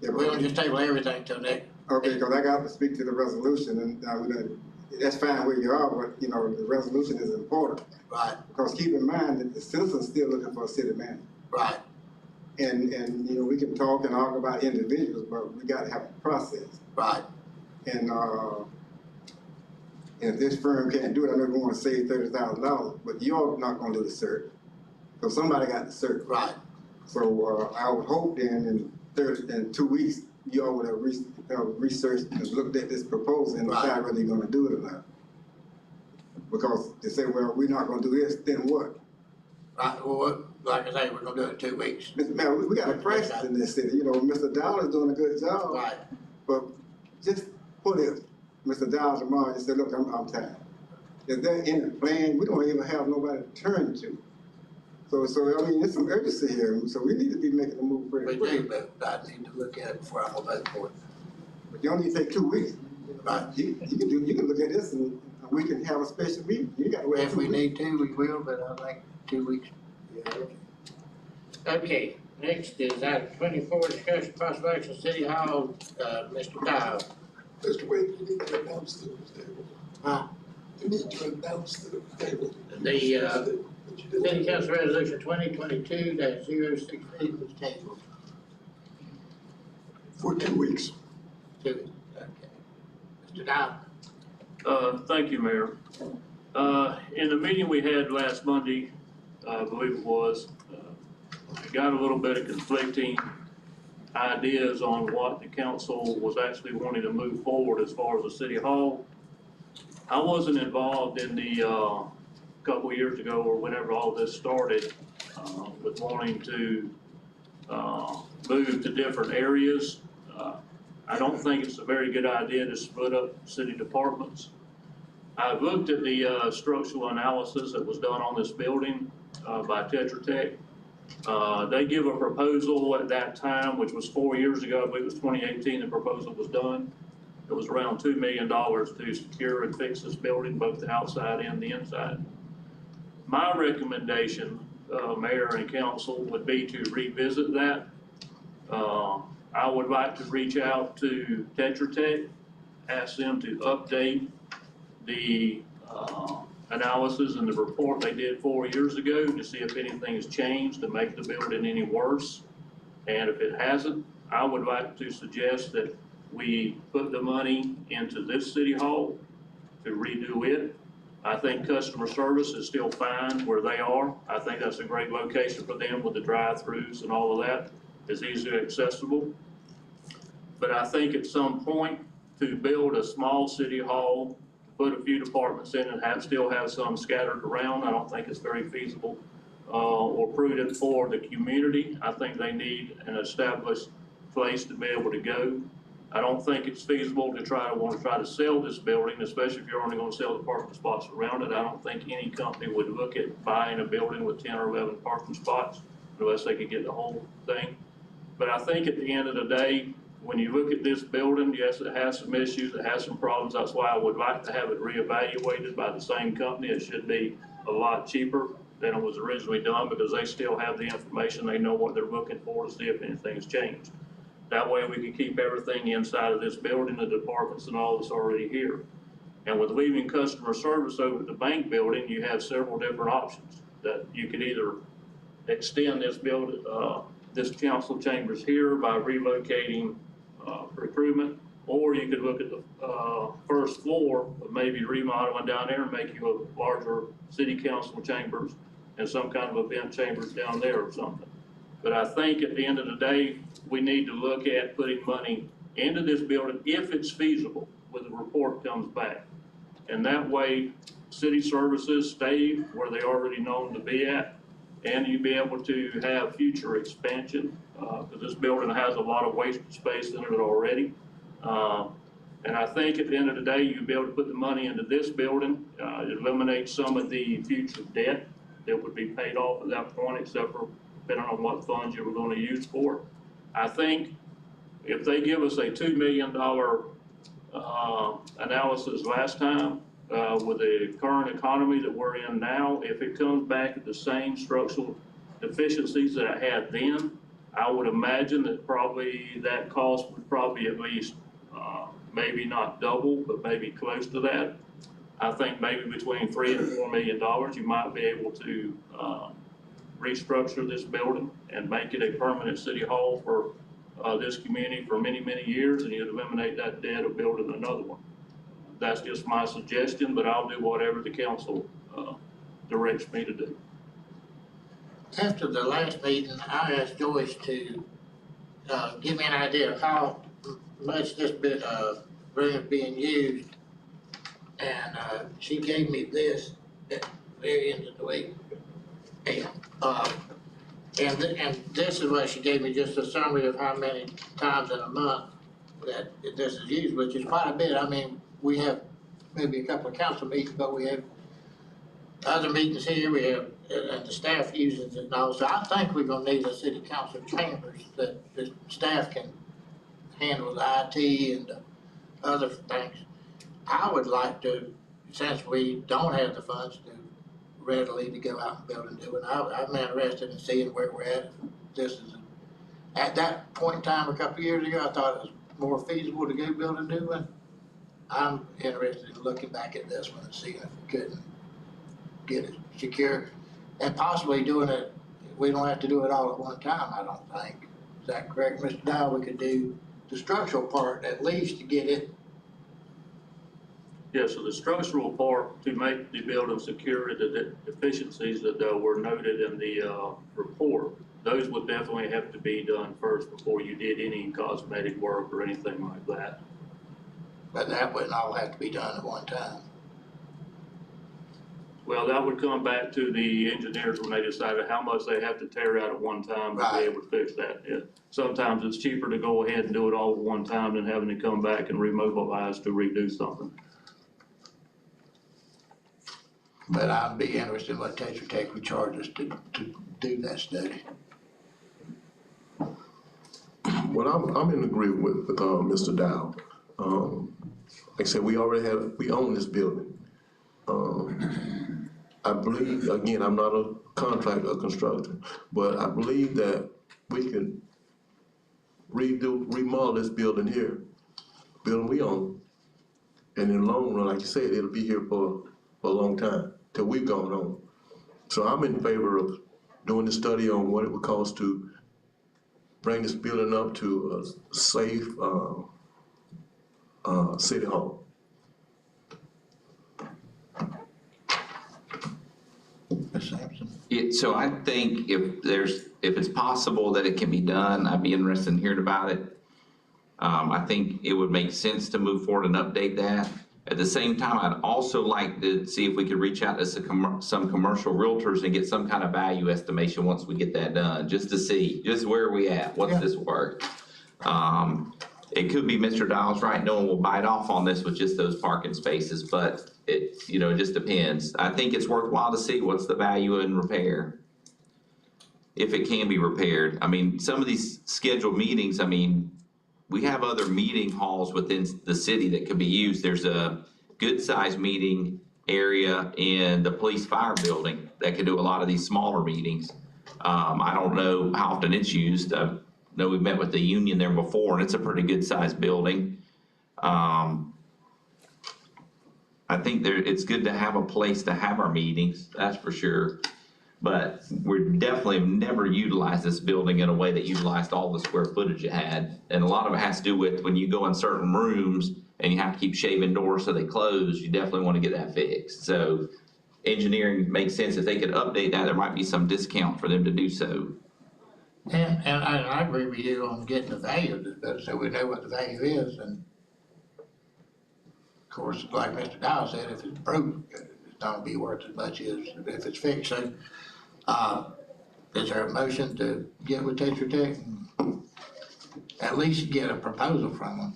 S6: Yeah,
S1: we're gonna just table everything till next.
S6: Okay, because I got to speak to the resolution, and that's fine where you are, but, the resolution is important.
S1: Right,
S6: Because keep in mind that the citizens still looking for a city manager.
S1: right,
S6: And we can talk and argue about individuals, but we gotta have a process.
S1: right,
S6: And if this firm can't do it, I know we wanna save $30,000, but you're not gonna do the search. So somebody got the search.
S1: right.
S6: So, I would hope then in 2 weeks, you all would have researched and looked at this proposal and decide whether you're gonna do it or not. Because they say, well, we're not gonna do this, then what?
S1: Right, well, like I say, we're gonna do it in 2 weeks.
S6: Mr. Mayor, we got a crisis in this city, Mr. Dollar's doing a good job.
S1: Right,
S6: But just put it, Mr. Dollar tomorrow and say, look, I'm tired. Is there any plan? We don't even have nobody to turn to. So I mean, there's some urgency here, so we need to be making a move
S1: we
S6: pretty quick.
S1: do, but I need to look at it before I'm gonna vote for it.
S6: But you only take 2 weeks.
S1: Right.
S6: You can look at this and we can have a special meeting. You gotta wait
S1: If
S6: 2
S1: we
S6: weeks.
S1: need to, we will, but I think 2 weeks. Okay, next is item 24, discussion possible action, City Hall, Mr. Dial.
S12: Mr. Wade, you need to announce to the table.
S1: Huh?
S12: You need to announce to the table.
S1: The, City Council Resolution 2022-016 was tabled.
S12: For 2 weeks.
S1: Okay. Mr. Dial.
S13: Thank you, Mayor. In the meeting we had last Monday, I believe it was, we got a little bit of conflicting ideas on what the council was actually wanting to move forward as far as the city hall. I wasn't involved in the, couple of years ago or whenever all this started, with wanting to, move to different areas. I don't think it's a very good idea to split up city departments. I've looked at the structural analysis that was done on this building by Tetra Tech. They give a proposal at that time, which was 4 years ago, I believe it was 2018, the proposal was done. It was around $2 million to secure and fix this building, both the outside and the inside. My recommendation, Mayor and Council, would be to revisit that. I would like to reach out to Tetra Tech, ask them to update the analysis and the report they did 4 years ago to see if anything has changed to make the building any worse. And if it hasn't, I would like to suggest that we put the money into this city hall to redo it. I think customer service is still fine where they are. I think that's a great location for them with the drive-throughs and all of that. It's easily accessible. But I think at some point to build a small city hall, put a few departments in and still have some scattered around, I don't think it's very feasible or prudent for the community. I think they need an established place to be able to go. I don't think it's feasible to want to sell this building, especially if you're only going to sell the parking spots around it. I don't think any company would look at buying a building with 10 or 11 parking spots unless they could get the whole thing. But I think at the end of the day, when you look at this building, yes, it has some issues, it has some problems. That's why I would like to have it reevaluated by the same company. It should be a lot cheaper. than it was originally done, because they still have the information, they know what they're looking for to see if anything's changed. That way we can keep everything inside of this building, the departments and all that's already here. And with leaving customer service over at the bank building, you have several different options that you could either extend this building, this council chambers here by relocating recruitment, or you could look at the first floor, of maybe remodeling down there and make you a larger city council chambers and some kind of event chambers down there or something. But I think at the end of the day, we need to look at putting money into this building if it's feasible when the report comes back. And that way, city services stay where they already known to be at, and you be able to have future expansion, because this building has a lot of wasted space in it already. And I think at the end of the day, you'll be able to put the money into this building, eliminate some of the future debt that would be paid off at that point, except for depending on what funds you were going to use for it. I think if they give us a $2 million analysis last time, with the current economy that we're in now, if it comes back at the same structural deficiencies that I had then, I would imagine that probably that cost would probably at least maybe not double, but maybe close to that. I think maybe between $3 and $4 million, you might be able to restructure this building and make it a permanent city hall for this community for many, many years, and you'd eliminate that debt of building another one. That's just my suggestion, but I'll do whatever the council directs me to do.
S1: After the last meeting, I asked Joyce to give me an idea of how much this bit of room is being used. And she gave me this at the very end of the week. And this is what she gave me, just a summary of how many times in a month that this is used, which is quite a bit. I mean, we have maybe a couple of council meetings, but we have other meetings here, we have, and the staff uses it and all. So I think we're gonna need a city council chambers that the staff can handle the IT and the other things. I would like to, since we don't have the funds to readily to go out and build and do it, I'm interested in seeing where we're at. This is, at that point in time, a couple of years ago, I thought it was more feasible to go build and do it. I'm interested in looking back at this one and seeing if we couldn't get it secure and possibly doing it. We don't have to do it all at one time, I don't think. Is that correct, Mr. Dow? We could do the structural part at least to get it.
S13: Yeah, so the structural part to make the building secure, the deficiencies that were noted in the report, those would definitely have to be done first before you did any cosmetic work or anything like that.
S1: But that wouldn't all have to be done at one time.
S13: Well, that would come back to the engineers when they decided how much they have to tear out at one time to be able to fix that. Yeah. Sometimes it's cheaper to go ahead and do it all at one time than having to come back and remobilize to redo something.
S1: But I'd be interested in what Tetra Tech would charge us to do that study.
S15: Well, I'm in agreement with Mr. Dow. Like I said, we own this building. I believe, again, I'm not a contractor or constructor, but I believe that we can remodel this building here, building we own. And in the long run, like you said, it'll be here for a long time, till we've gone home. So I'm in favor of doing the study on what it would cost to bring this building up to a safe city hall.
S10: Yeah, so I think if it's possible that it can be done, I'd be interested in hearing about it. I think it would make sense to move forward and update that. At the same time, I'd also like to see if we could reach out to some commercial realtors and get some kind of value estimation once we get that done, just to see, just where are we at, what's this work? It could be Mr. Dials right, no one will bite off on this with just those parking spaces, but it just depends. I think it's worthwhile to see what's the value in repair, if it can be repaired. I mean, some of these scheduled meetings, I mean, we have other meeting halls within the city that could be used. There's a good sized meeting area in the police fire building that could do a lot of these smaller meetings. I don't know how often it's used. I know we've met with the union there before, and it's a pretty good sized building. I think it's good to have a place to have our meetings, that's for sure. But we definitely have never utilized this building in a way that utilized all the square footage it had. And a lot of it has to do with when you go in certain rooms and you have to keep shaving doors so they close, you definitely want to get that fixed. So engineering makes sense. If they could update that, there might be some discount for them to do so.
S1: And I agree with you on getting the value of it, so we know what the value is, and of course, like Mr. Dow said, if it's broke, it's not gonna be worth as much as if it's fixed. So, is there a motion to get with Tetra Tech and at least get a proposal from them?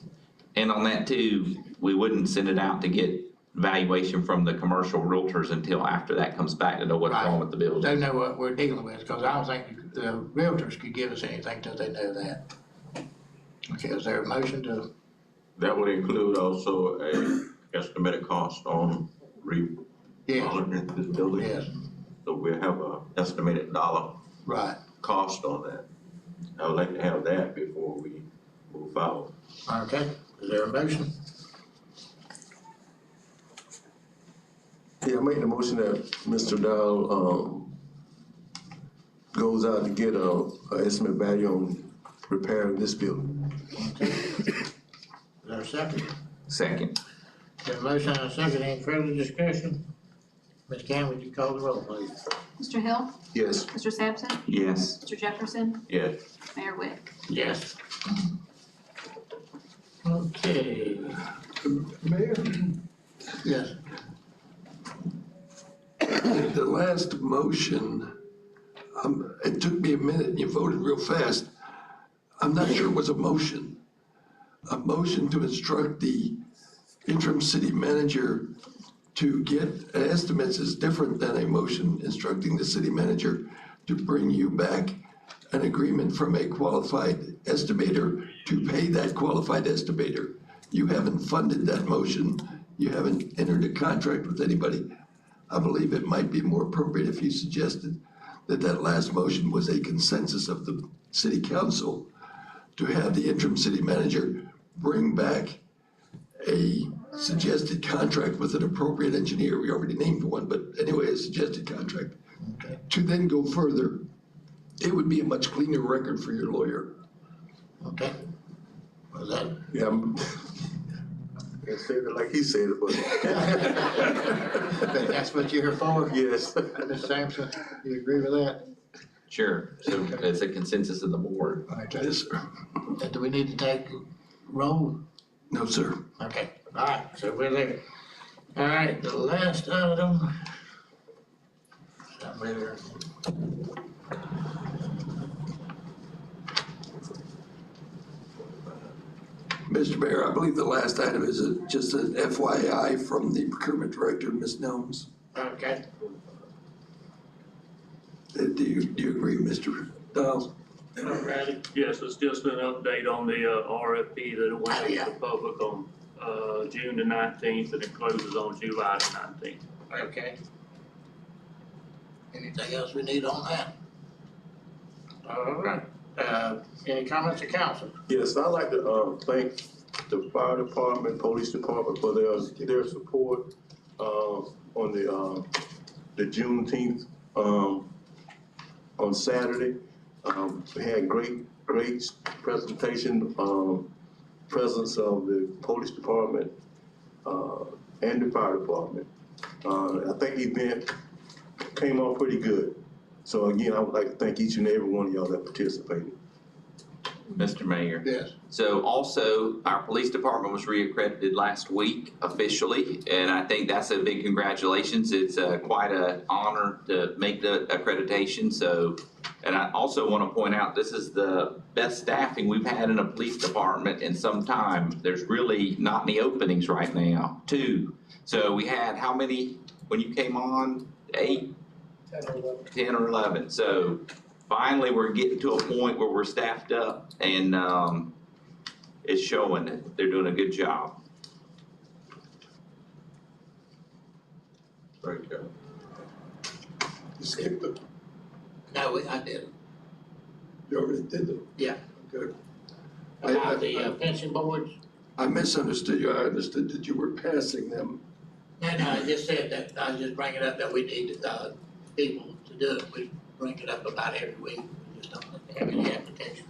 S10: And on that too, we wouldn't send it out to get valuation from the commercial realtors until after that comes back to know what's wrong with the building.
S1: They know what we're dealing with, because I don't think the realtors could give us anything till they know that. Okay, is there a motion to?
S5: That would include also a estimated cost on remodeling this building?
S1: Yes.
S5: So we'll have a estimated dollar cost on that. I would like to have that before we move forward.
S1: Okay, is there a motion?
S15: Yeah, I make the motion that Mr. Dow, goes out to get a estimate value on repairing this building.
S1: Okay. Is there a second?
S10: Second.
S1: Got a motion and a second, any further discussion? Ms. Cam, would you call the roll, please?
S4: Mr. Hill?
S15: Yes.
S4: Mr. Sampson?
S10: Yes.
S4: Mr. Jefferson?
S5: Yes.
S4: Mayor Wick?
S1: Yes. Okay.
S12: Mayor?
S1: Yes.
S12: The last motion, it took me a minute and you voted real fast. I'm not sure it was a motion. A motion to instruct the interim city manager to get estimates is different than a motion instructing the city manager to bring you back an agreement from a qualified estimator to pay that qualified estimator. You haven't funded that motion. You haven't entered a contract with anybody. I believe it might be more appropriate if you suggested that that last motion was a consensus of the city council to have the interim city manager bring back a suggested contract with an appropriate engineer. We already named one, but anyway, a suggested contract.
S1: Okay.
S12: To then go further, it would be a much cleaner record for your lawyer.
S1: Okay. Was that?
S15: Yeah, I said it like he said it, but.
S1: But that's what you're here for?
S15: Yes.
S1: Ms. Sampson, you agree with that?
S10: Sure. So it's a consensus of the board.
S1: Okay.
S12: Yes, sir.
S1: And do we need to take roll?
S12: No, sir.
S1: Okay, all right, so we're there. All right, the last item.
S12: Mr. Mayor, I believe the last item is just an FYI from the procurement director, Ms. Nelms.
S1: Okay.
S12: Do you agree, Mr. Dials?
S13: Yes, it's just an update on the RFP that went out to the public on June the 19th, and it closes on July the 19th.
S1: Okay. Anything else we need on that? All right, any comments of council?
S15: Yes, I'd like to thank the fire department, police department for their support on the Juneteenth on Saturday. We had great presentation, presence of the police department and the fire department. I think the event came off pretty good. So again, I would like to thank each and every one of y'all that participated.
S10: Mr. Mayor.
S1: Yes.
S10: So also, our police department was reaccredited last week officially, and I think that's a big congratulations. It's quite an honor to make the accreditation. So, and I also want to point out, this is the best staffing we've had in a police department in some time. There's really not any openings right now, 2. So we had how many when you came on? 8? 10 or 11. So finally, we're getting to a point where we're staffed up, and it's showing that they're doing a good job.
S5: Great job.
S12: You skipped it.
S1: No, I didn't.
S12: You already did it.
S1: Yeah.
S12: Good.
S1: About the pension boards.
S12: I misunderstood you. I understood that you were passing them.
S1: No, I just said that, I was just bringing up that we need, people to do it. We bring it up about every week. We just don't have any applications.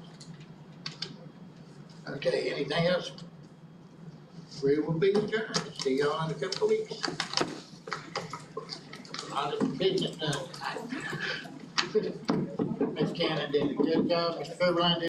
S1: Okay, anything else? We will be adjourned. See y'all in a couple of weeks. On the business done. Ms. Cannon did a good job. Mr. Furlong did